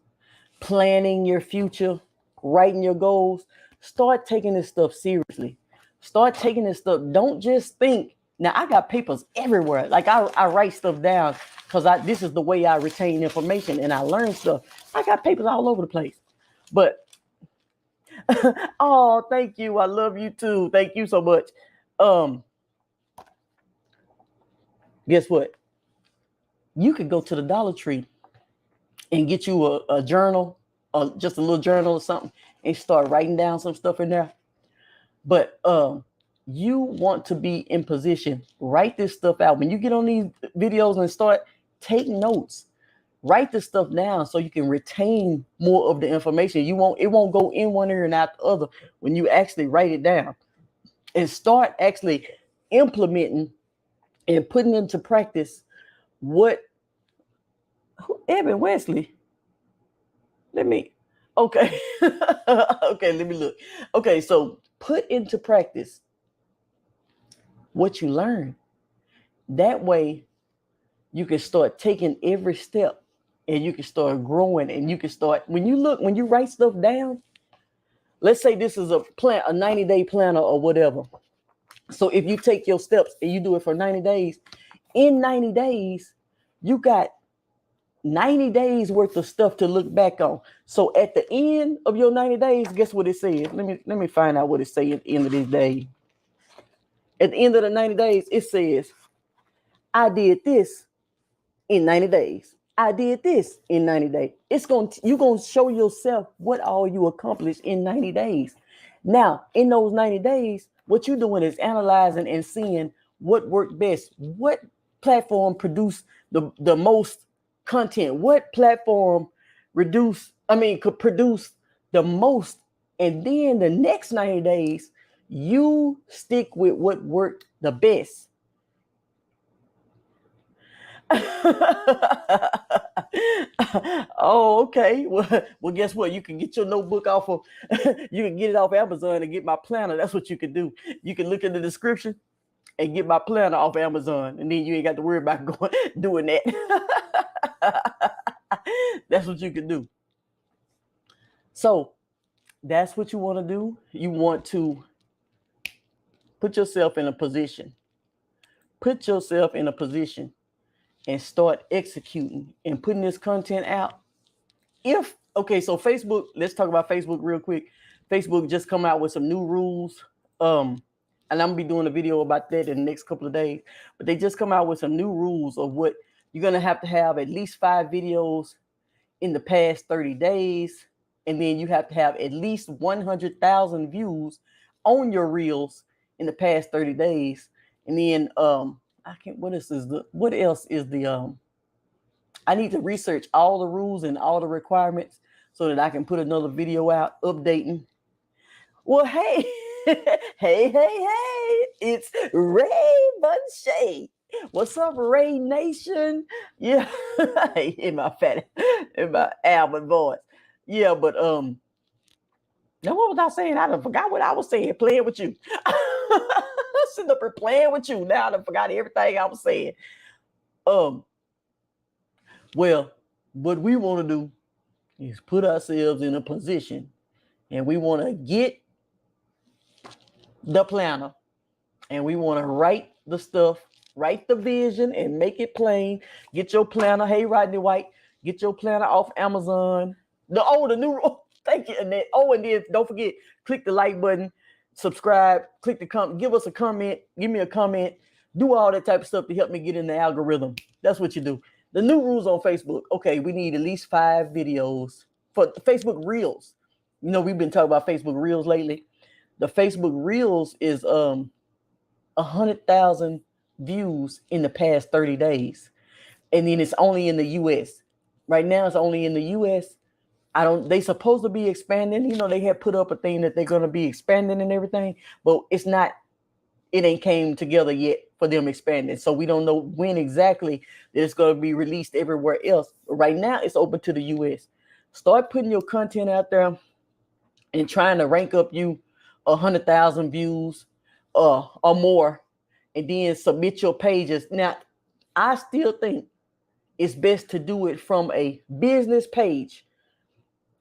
planning your future, writing your goals. Start taking this stuff seriously. Start taking this stuff. Don't just think. Now, I got papers everywhere. Like I write stuff down because this is the way I retain information and I learn stuff. I got papers all over the place. But oh, thank you. I love you too. Thank you so much. Guess what? You could go to the Dollar Tree and get you a journal, or just a little journal or something, and start writing down some stuff in there. But you want to be in position. Write this stuff out. When you get on these videos and start taking notes, write this stuff down so you can retain more of the information. It won't go in one ear and out the other when you actually write it down. And start actually implementing and putting into practice Evan Wesley. Okay, let me look. Okay, so put into practice what you learn. That way you can start taking every step and you can start growing, and you can start, when you write stuff down, let's say this is a 90-day planner or whatever. So if you take your steps and you do it for 90 days, in 90 days, you got 90 days worth of stuff to look back on. So at the end of your 90 days, guess what it says? Let me find out what it says at the end of this day. At the end of the 90 days, it says, I did this in 90 days. I did this in 90 days. You're going to show yourself what all you accomplished in 90 days. Now, in those 90 days, what you're doing is analyzing and seeing what worked best. What platform produced the most content? What platform could produce the most? And then the next 90 days, you stick with what worked the best. Oh, okay. Well, guess what? You can get your notebook off of, you can get it off Amazon and get my planner. That's what you can do. You can look in the description and get my planner off Amazon, and then you ain't got to worry about going doing that. That's what you can do. So that's what you want to do. You want to put yourself in a position. Put yourself in a position and start executing and putting this content out. So Facebook, let's talk about Facebook real quick. Facebook just come out with some new rules. And I'm gonna be doing a video about that in the next couple of days. But they just come out with some new rules of what you're gonna have to have at least 5 videos in the past 30 days. And then you have to have at least 100,000 views on your reels in the past 30 days. And then what else is the I need to research all the rules and all the requirements so that I can put another video out updating. Well, hey, hey, it's Raevonshae. What's up, Ray Nation? Yeah, in my Albert voice. Yeah, but now what was I saying? I done forgot what I was saying. Playing with you. Sitting up here playing with you. Now I done forgot everything I was saying. Well, what we want to do is put ourselves in a position, and we want to get the planner, and we want to write the stuff, write the vision, and make it plain. Get your planner. Hey, Rodney White, get your planner off Amazon. The new. Thank you, Annette. Oh, and then don't forget, click the like button, subscribe, click the comment, give us a comment, give me a comment, do all that type of stuff to help me get in the algorithm. That's what you do. The new rules on Facebook. Okay, we need at least 5 videos for Facebook Reels. You know, we've been talking about Facebook Reels lately. The Facebook Reels is 100,000 views in the past 30 days. And then it's only in the US. Right now it's only in the US. They supposed to be expanding. You know, they had put up a thing that they're going to be expanding and everything, but it ain't came together yet for them expanding. So we don't know when exactly it's going to be released everywhere else. But right now it's open to the US. Start putting your content out there and trying to rank up you 100,000 views or more, and then submit your pages. Now, I still think it's best to do it from a business page.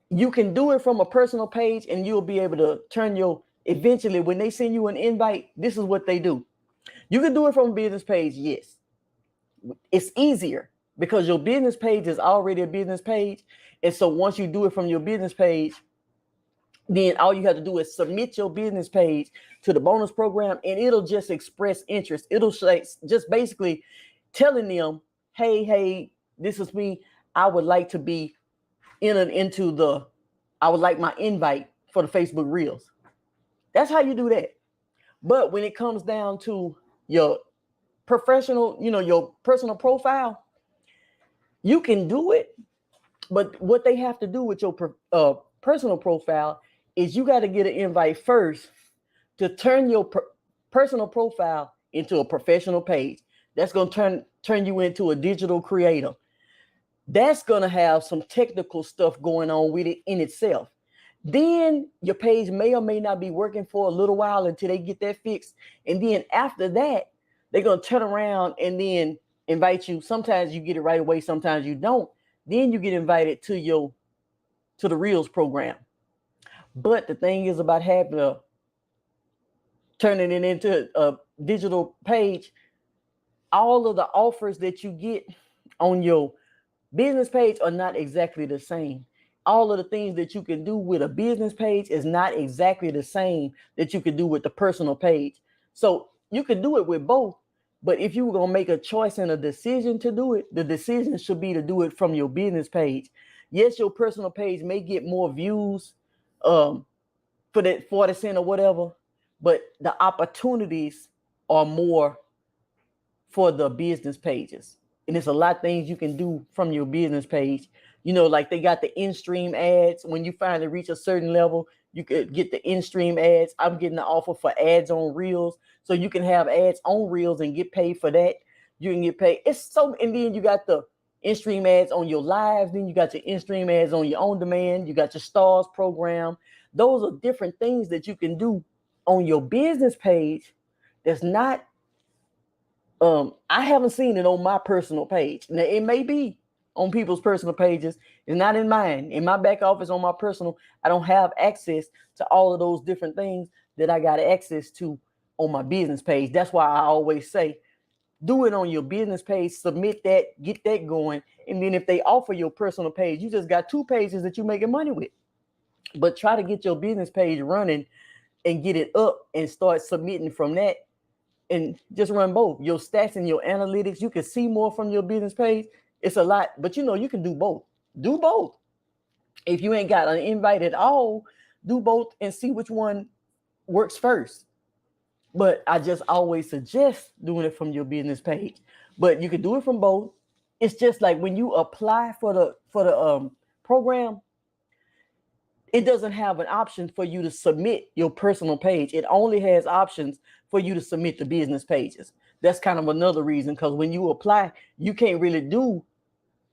You can do it from a personal page, and you'll be able to eventually, when they send you an invite, this is what they do. You can do it from a business page, yes. It's easier because your business page is already a business page. And so once you do it from your business page, then all you have to do is submit your business page to the bonus program, and it'll just express interest. It'll just basically telling them, hey, this is me. I would like to be I would like my invite for the Facebook Reels. That's how you do that. But when it comes down to your professional, your personal profile, you can do it. But what they have to do with your personal profile is you got to get an invite first to turn your personal profile into a professional page. That's going to turn you into a digital creator. That's going to have some technical stuff going on with it in itself. Then your page may or may not be working for a little while until they get that fixed. And then after that, they're going to turn around and then invite you. Sometimes you get it right away. Sometimes you don't. Then you get invited to the Reels program. But the thing is about turning it into a digital page, all of the offers that you get on your business page are not exactly the same. All of the things that you can do with a business page is not exactly the same that you can do with the personal page. So you can do it with both, but if you were going to make a choice and a decision to do it, the decision should be to do it from your business page. Yes, your personal page may get more views for that 40 cents or whatever, but the opportunities are more for the business pages. And there's a lot of things you can do from your business page. Like they got the in-stream ads. When you finally reach a certain level, you could get the in-stream ads. I'm getting the offer for ads on Reels. So you can have ads on Reels and get paid for that. You can get paid. And then you got the in-stream ads on your lives. Then you got your in-stream ads on your on demand. You got your stars program. Those are different things that you can do on your business page. That's not, I haven't seen it on my personal page. Now it may be on people's personal pages. It's not in mine. In my back office on my personal, I don't have access to all of those different things that I got access to on my business page. That's why I always say, do it on your business page, submit that, get that going. And then if they offer your personal page, you just got 2 pages that you're making money with. But try to get your business page running and get it up and start submitting from that, and just run both. Your stats and your analytics, you can see more from your business page. It's a lot, but you can do both. Do both. If you ain't got an invite at all, do both and see which one works first. But I just always suggest doing it from your business page. But you can do it from both. It's just like when you apply for the program, it doesn't have an option for you to submit your personal page. It only has options for you to submit the business pages. That's kind of another reason, because when you apply, you can't really do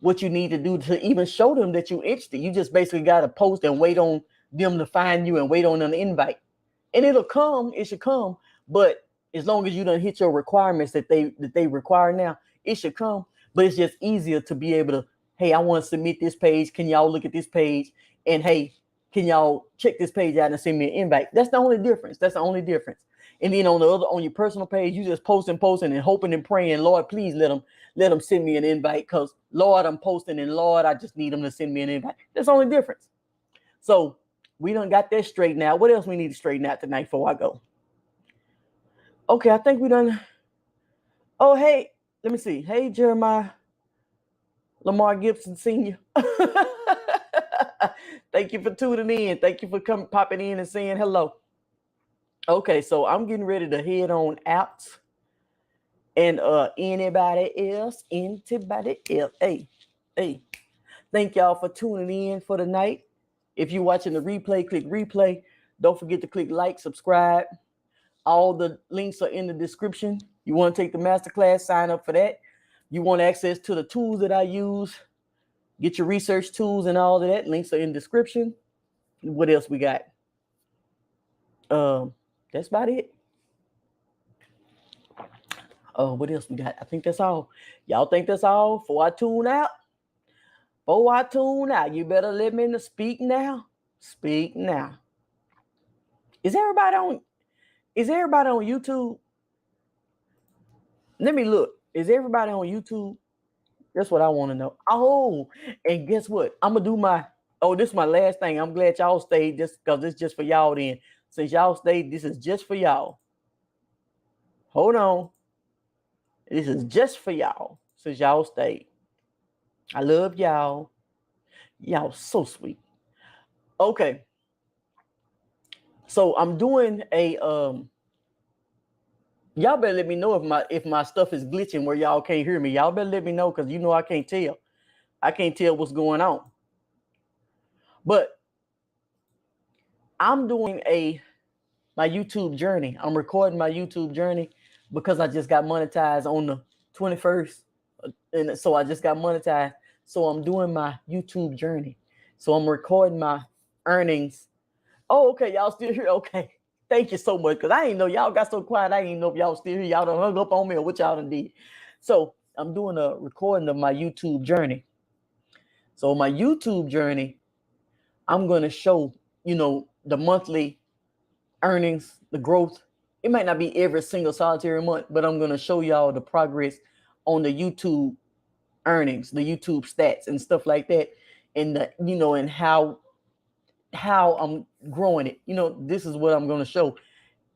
what you need to do to even show them that you're interested. You just basically got to post and wait on them to find you and wait on an invite. And it'll come, it should come. But as long as you don't hit your requirements that they require now, it should come. But it's just easier to be able to, hey, I want to submit this page. Can y'all look at this page? And hey, can y'all check this page out and send me an invite? That's the only difference. That's the only difference. And then on your personal page, you just posting and hoping and praying, Lord, please let them send me an invite, because Lord, I'm posting, and Lord, I just need them to send me an invite. That's the only difference. So we done got that straightened out. What else we need to straighten out tonight before I go? Okay, I think we done. Oh, hey, let me see. Hey, Jeremiah Lamar Gibson Sr. Thank you for tuning in. Thank you for popping in and saying hello. Okay, so I'm getting ready to head on out. And anybody else? Hey. Thank y'all for tuning in for the night. If you're watching the replay, click replay. Don't forget to click like, subscribe. All the links are in the description. You want to take the masterclass, sign up for that. You want access to the tools that I use, get your research tools and all of that. Links are in the description. What else we got? That's about it. What else we got? I think that's all. Y'all think that's all? Before I tune out, you better let me speak now. Speak now. Is everybody on YouTube? Let me look. Is everybody on YouTube? That's what I want to know. Oh, and guess what? I'm gonna do this is my last thing. I'm glad y'all stayed, just because it's just for y'all then. Since y'all stayed, this is just for y'all. Hold on. This is just for y'all, since y'all stayed. I love y'all. Y'all so sweet. Okay. So I'm doing a y'all better let me know if my stuff is glitching where y'all can't hear me. Y'all better let me know, because I can't tell. I can't tell what's going on. But I'm doing my YouTube journey. I'm recording my YouTube journey because I just got monetized on the 21st. And so I just got monetized. So I'm doing my YouTube journey. So I'm recording my earnings. Oh, okay. Y'all still here? Okay. Thank you so much. Because I didn't know y'all got so quiet. I didn't know if y'all still here. Y'all done hung up on me or what y'all done did. So I'm doing a recording of my YouTube journey. So my YouTube journey, I'm going to show, the monthly earnings, the growth. It might not be every single solitary month, but I'm going to show y'all the progress on the YouTube earnings, the YouTube stats and stuff like that. And and how I'm growing it. This is what I'm going to show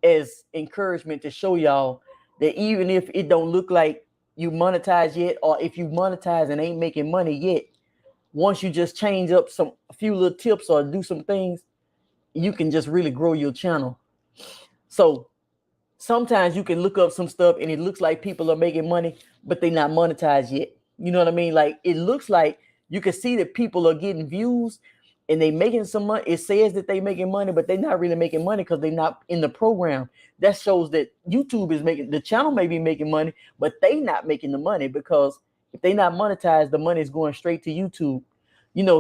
as encouragement to show y'all that even if it don't look like you monetize yet, or if you monetize and ain't making money yet, once you just change up a few little tips or do some things, you can just really grow your channel. So sometimes you can look up some stuff and it looks like people are making money, but they're not monetized yet. You know what I mean? Like, it looks like you can see that people are getting views and they making some money. It says that they making money, but they're not really making money because they're not in the program. That shows that YouTube is the channel may be making money, but they not making the money because If they not monetized, the money is going straight to YouTube.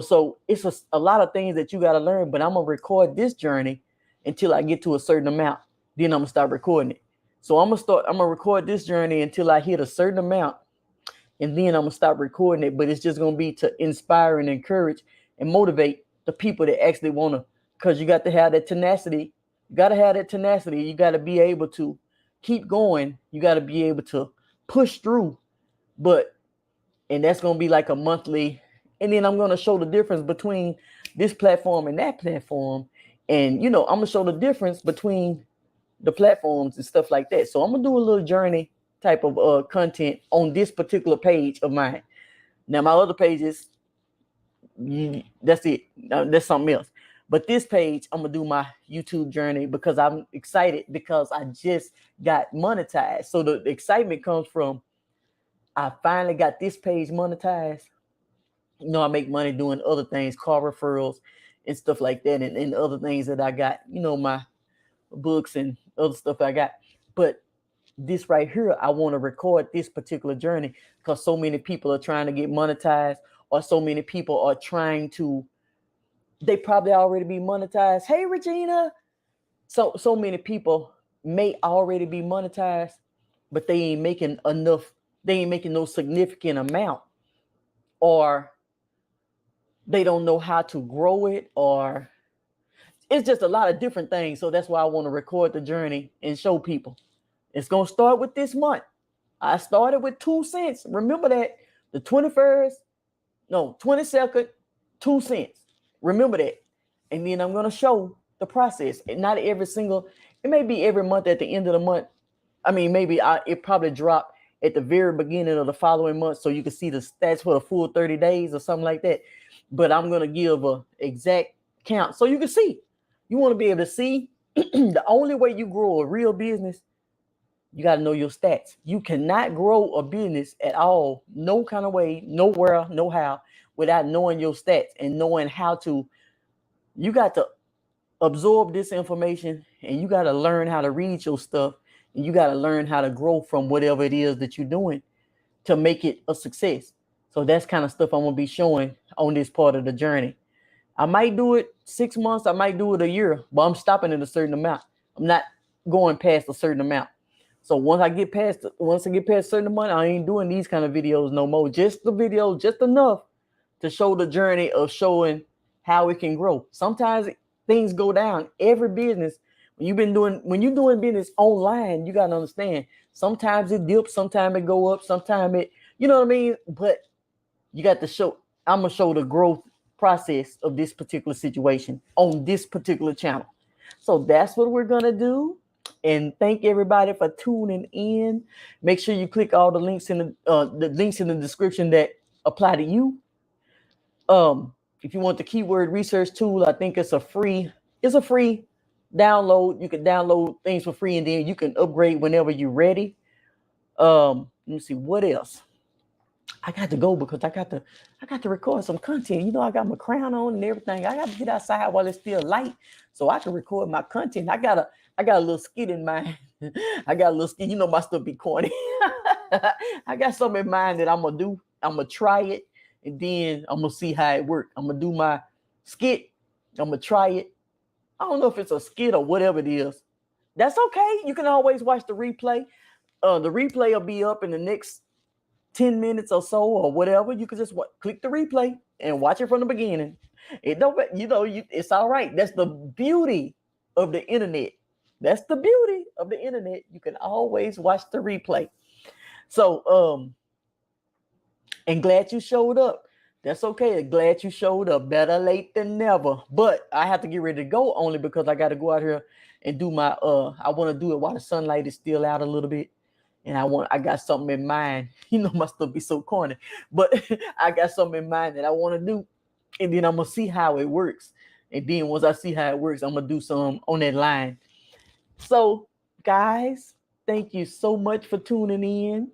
So it's a lot of things that you got to learn, but I'm going to record this journey until I get to a certain amount. Then I'm going to start recording it. So I'm going to record this journey until I hit a certain amount. And then I'm going to stop recording it. But it's just going to be to inspire and encourage and motivate the people that actually want to, because you got to have that tenacity. You got to have that tenacity. You got to be able to keep going. You got to be able to push through. And that's going to be like a monthly. And then I'm going to show the difference between this platform and that platform. And, I'm going to show the difference between the platforms and stuff like that. So I'm going to do a little journey type of content on this particular page of mine. Now, my other pages, that's it. That's something else. But this page, I'm going to do my YouTube journey because I'm excited because I just got monetized. So the excitement comes from I finally got this page monetized. I make money doing other things, car referrals and stuff like that, and other things that I got, my books and other stuff I got. But this right here, I want to record this particular journey because so many people are trying to get monetized, or so many people are trying to, they probably already be monetized. Hey, Regina. So many people may already be monetized, but they ain't making enough. They ain't making no significant amount, or they don't know how to grow it, or it's just a lot of different things. So that's why I want to record the journey and show people. It's going to start with this month. I started with 2 cents. Remember that. The 22nd, 2 cents. Remember that. And then I'm going to show the process. And not every single, it may be every month at the end of the month. I mean, maybe it probably dropped at the very beginning of the following month, so you can see the stats for the full 30 days or something like that. But I'm going to give an exact count so you can see. You want to be able to see. The only way you grow a real business, you got to know your stats. You cannot grow a business at all, no kind of way, nowhere, no how, without knowing your stats and knowing how to. You got to absorb this information, and you got to learn how to read your stuff. And you got to learn how to grow from whatever it is that you're doing to make it a success. So that's kind of stuff I'm going to be showing on this part of the journey. I might do it 6 months. I might do it a year, but I'm stopping at a certain amount. I'm not going past a certain amount. So once I get past a certain amount, I ain't doing these kind of videos no more. Just the video, just enough to show the journey of showing how it can grow. Sometimes things go down. Every business, when you're doing business online, you got to understand, sometimes it dips, sometimes it go up, sometimes it, you know what I mean? But you got to show, I'm going to show the growth process of this particular situation on this particular channel. So that's what we're going to do. And thank everybody for tuning in. Make sure you click all the links in the description that apply to you. If you want the keyword research tool, I think it's a free download. You can download things for free, and then you can upgrade whenever you're ready. Let me see what else. I got to go because I got to record some content. I got my crown on and everything. I got to get outside while it's still light so I can record my content. I got a little skit in mind. I got a little skit. My stuff be corny. I got something in mind that I'm gonna do. I'm gonna try it, and then I'm gonna see how it works. I'm gonna do my skit. I'm gonna try it. I don't know if it's a skit or whatever it is. That's okay. You can always watch the replay. The replay will be up in the next 10 minutes or so or whatever. You can just click the replay and watch it from the beginning. It don't, it's all right. That's the beauty of the internet. That's the beauty of the internet. You can always watch the replay. So, and glad you showed up. That's okay. Glad you showed up. Better late than never. But I have to get ready to go only because I got to go out here and do my, I want to do it while the sunlight is still out a little bit. And I got something in mind. My stuff be so corny, but I got something in mind that I want to do. And then I'm going to see how it works. And then once I see how it works, I'm going to do some on that line. So guys, thank you so much for tuning in.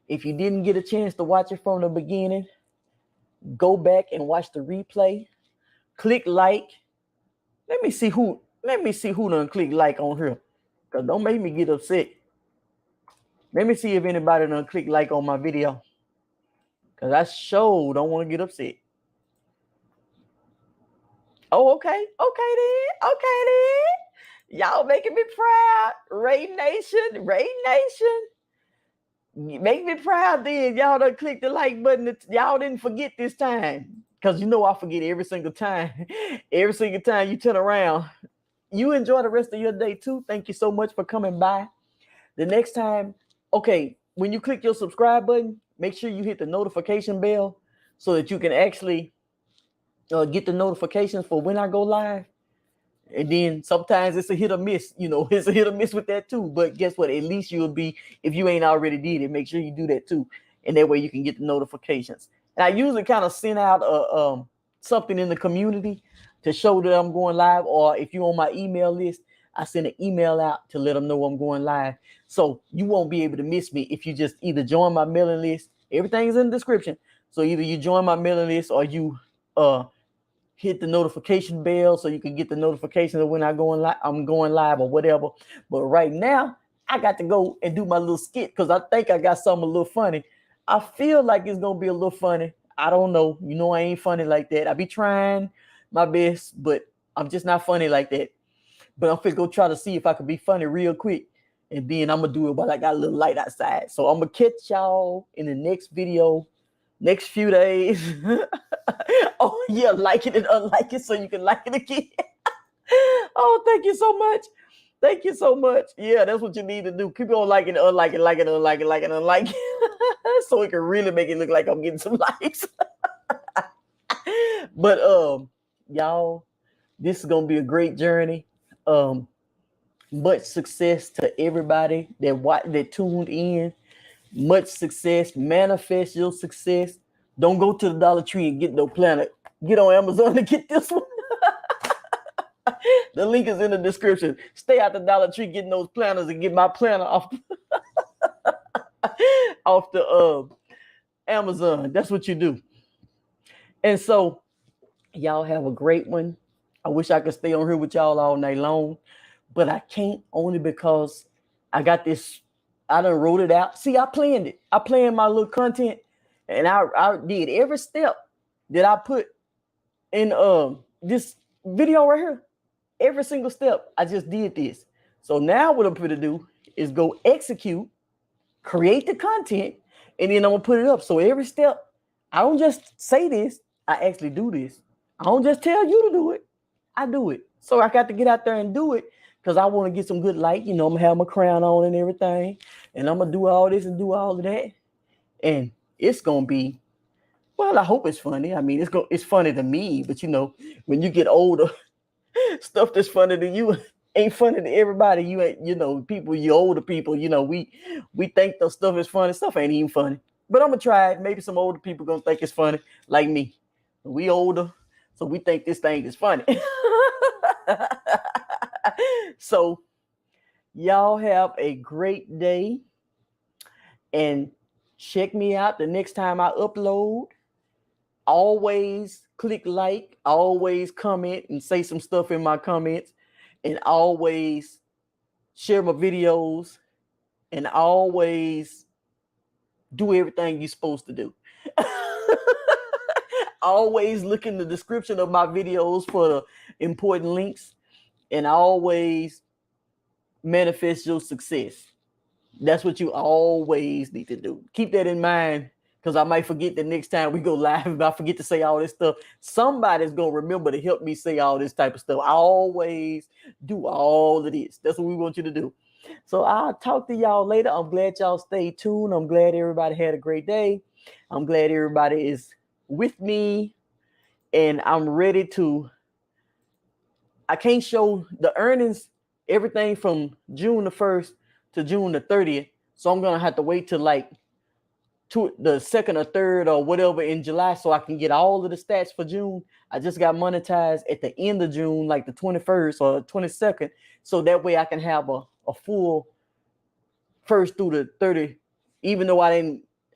If you didn't get a chance to watch it from the beginning, go back and watch the replay. Click like. Let me see who done click like on here. Because don't make me get upset. Let me see if anybody done click like on my video. because I sure don't want to get upset. Oh, okay. Okay then. Okay then. Y'all making me proud. Ray Nation. Ray Nation. Make me proud then. Y'all done click the like button. Y'all didn't forget this time. Because you know I forget every single time. Every single time you turn around. You enjoy the rest of your day too. Thank you so much for coming by. The next time, okay, when you click your subscribe button, make sure you hit the notification bell so that you can actually get the notifications for when I go live. And then sometimes it's a hit or miss, it's a hit or miss with that too. But guess what? At least you'll be, if you ain't already did it, make sure you do that too. And that way you can get the notifications. And I usually kind of send out something in the community to show that I'm going live. Or if you're on my email list, I send an email out to let them know I'm going live. So you won't be able to miss me if you just either join my mailing list. Everything's in the description. So either you join my mailing list or you hit the notification bell so you can get the notifications of when I'm going live or whatever. But right now, I got to go and do my little skit because I think I got something a little funny. I feel like it's going to be a little funny. I don't know. I ain't funny like that. I be trying my best, but I'm just not funny like that. But I'm finna go try to see if I can be funny real quick. And then I'm going to do it while I got a little light outside. So I'm going to catch y'all in the next video. Next few days. Oh, yeah, like it and unlike it so you can like it again. Oh, thank you so much. Thank you so much. Yeah, that's what you need to do. Keep on liking it, unlike it, like it, unlike it, like it, unlike it. So it can really make it look like I'm getting some likes. But y'all, this is gonna be a great journey. Much success to everybody that tuned in. Much success. Manifest your success. Don't go to the Dollar Tree and get no planner. Get on Amazon to get this one. The link is in the description. Stay out the Dollar Tree getting those planners and get my planner off the Amazon. That's what you do. And so y'all have a great one. I wish I could stay on here with y'all all night long, but I can't, only because I got this. I done wrote it out. See, I planned it. I planned my little content, and I did every step that I put in this video right here. Every single step, I just did this. So now what I'm going to do is go execute, create the content, and then I'm going to put it up. So every step, I don't just say this. I actually do this. I don't just tell you to do it. I do it. So I got to get out there and do it because I want to get some good light. I'm going to have my crown on and everything. And I'm going to do all this and do all of that. And it's going to be, well, I hope it's funny. I mean, it's funny to me. But, when you get older, stuff that's funny to you ain't funny to everybody. You ain't, people, you older people, we think the stuff is funny. Stuff ain't even funny. But I'm going to try it. Maybe some older people going to think it's funny, like me. We older, so we think this thing is funny. So y'all have a great day. And check me out the next time I upload. Always click like, always comment and say some stuff in my comments, and always share my videos, and always do everything you're supposed to do. Always look in the description of my videos for the important links, and always manifest your success. That's what you always need to do. Keep that in mind, because I might forget the next time we go live. If I forget to say all this stuff, somebody's going to remember to help me say all this type of stuff. I always do all of this. That's what we want you to do. So I'll talk to y'all later. I'm glad y'all stayed tuned. I'm glad everybody had a great day. I'm glad everybody is with me. And I'm ready to, I can't show the earnings, everything from June the 1st to June the 30th. So I'm going to have to wait till like the 2nd or 3rd or whatever in July so I can get all of the stats for June. I just got monetized at the end of June, like the 21st or 22nd. So that way I can have a full 1st through the 30th. Even though I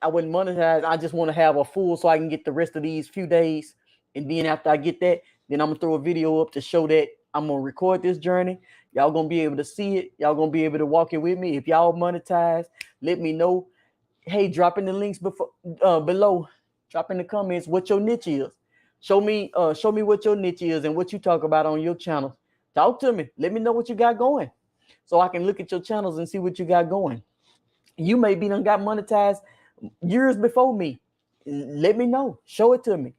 wouldn't monetize, I just want to have a full so I can get the rest of these few days. And then after I get that, then I'm going to throw a video up to show that I'm going to record this journey. Y'all going to be able to see it. Y'all going to be able to walk it with me. If y'all monetize, let me know. Hey, drop in the links below. Drop in the comments what your niche is. Show me what your niche is and what you talk about on your channel. Talk to me. Let me know what you got going, so I can look at your channels and see what you got going. You may be done got monetized years before me. Let me know. Show it to me.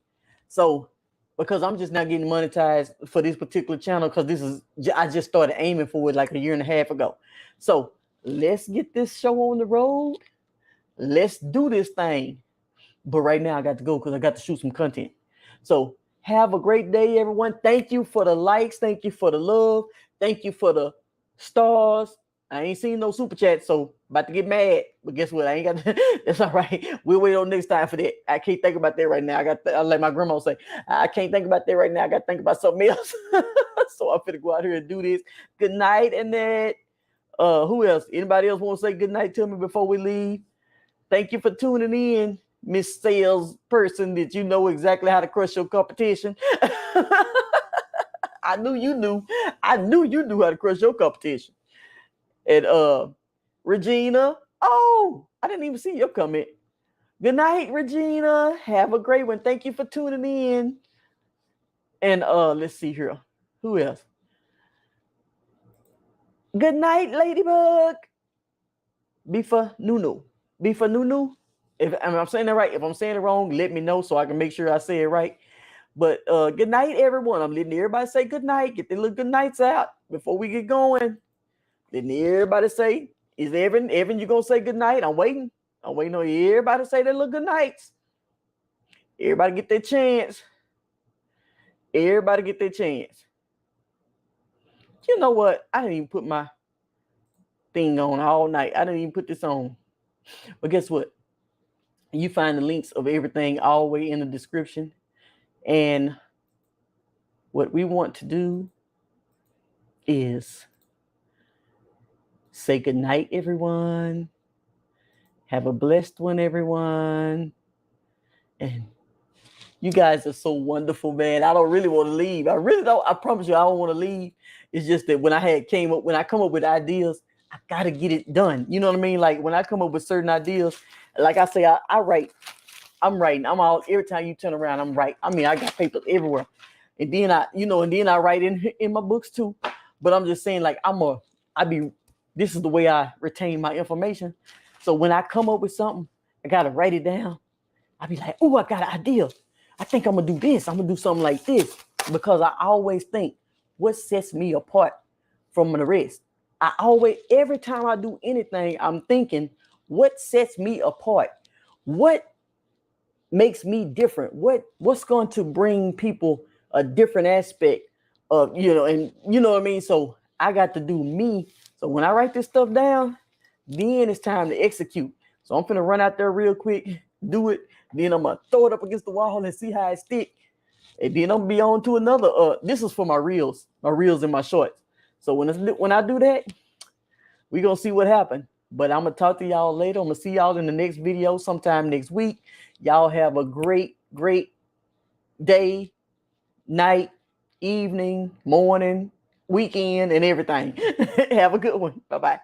So, because I'm just not getting monetized for this particular channel, because I just started aiming for it like a year and a half ago. So let's get this show on the road. Let's do this thing. But right now I got to go because I got to shoot some content. So have a great day, everyone. Thank you for the likes. Thank you for the love. Thank you for the stars. I ain't seen no super chat, so about to get mad. But guess what? I ain't got. That's all right. We'll wait on next time for that. I can't think about that right now. I like my grandma say, I can't think about that right now. I got to think about something else. So I'm finna go out here and do this. Good night, and that. Who else? Anybody else want to say good night to me before we leave? Thank you for tuning in, Miss Sales Person, that you know exactly how to crush your competition. I knew you knew. I knew you knew how to crush your competition. And Regina, oh, I didn't even see your comment. Good night, Regina. Have a great one. Thank you for tuning in. And let's see here. Who else? Good night, Ladybug. Bifa Nunu. Bifa Nunu. If I'm saying that right, if I'm saying it wrong, let me know so I can make sure I say it right. But good night, everyone. I'm letting everybody say good night. Get their little good nights out before we get going. Letting everybody say, is Evan, you gonna say good night? I'm waiting on everybody to say their little good nights. Everybody get their chance. Everybody get their chance. You know what? I didn't even put my thing on all night. I didn't even put this on. But guess what? You find the links of everything all the way in the description. And what we want to do is say good night, everyone. Have a blessed one, everyone. And you guys are so wonderful, man. I don't really want to leave. I really don't. I promise you, I don't want to leave. It's just that when I come up with ideas, I gotta get it done. You know what I mean? Like when I come up with certain ideas, like I say, I write. I'm writing. I'm all every time you turn around, I'm writing. I mean, I got papers everywhere. And then I write in my books too. But I'm just saying, like, this is the way I retain my information. So when I come up with something, I gotta write it down. I be like, oh, I got an idea. I think I'm gonna do this. I'm gonna do something like this. Because I always think, what sets me apart from the rest? Every time I do anything, I'm thinking, what sets me apart? What makes me different? What's going to bring people a different aspect of, and you know what I mean? So I got to do me. So when I write this stuff down, then it's time to execute. So I'm finna run out there real quick, do it. Then I'm gonna throw it up against the wall and see how it stick. And then I'm gonna be on to another. This is for my reels and my shorts. So when I do that, we gonna see what happened. But I'm gonna talk to y'all later. I'm gonna see y'all in the next video sometime next week. Y'all have a great, great day, night, evening, morning, weekend, and everything. Have a good one. Bye-bye.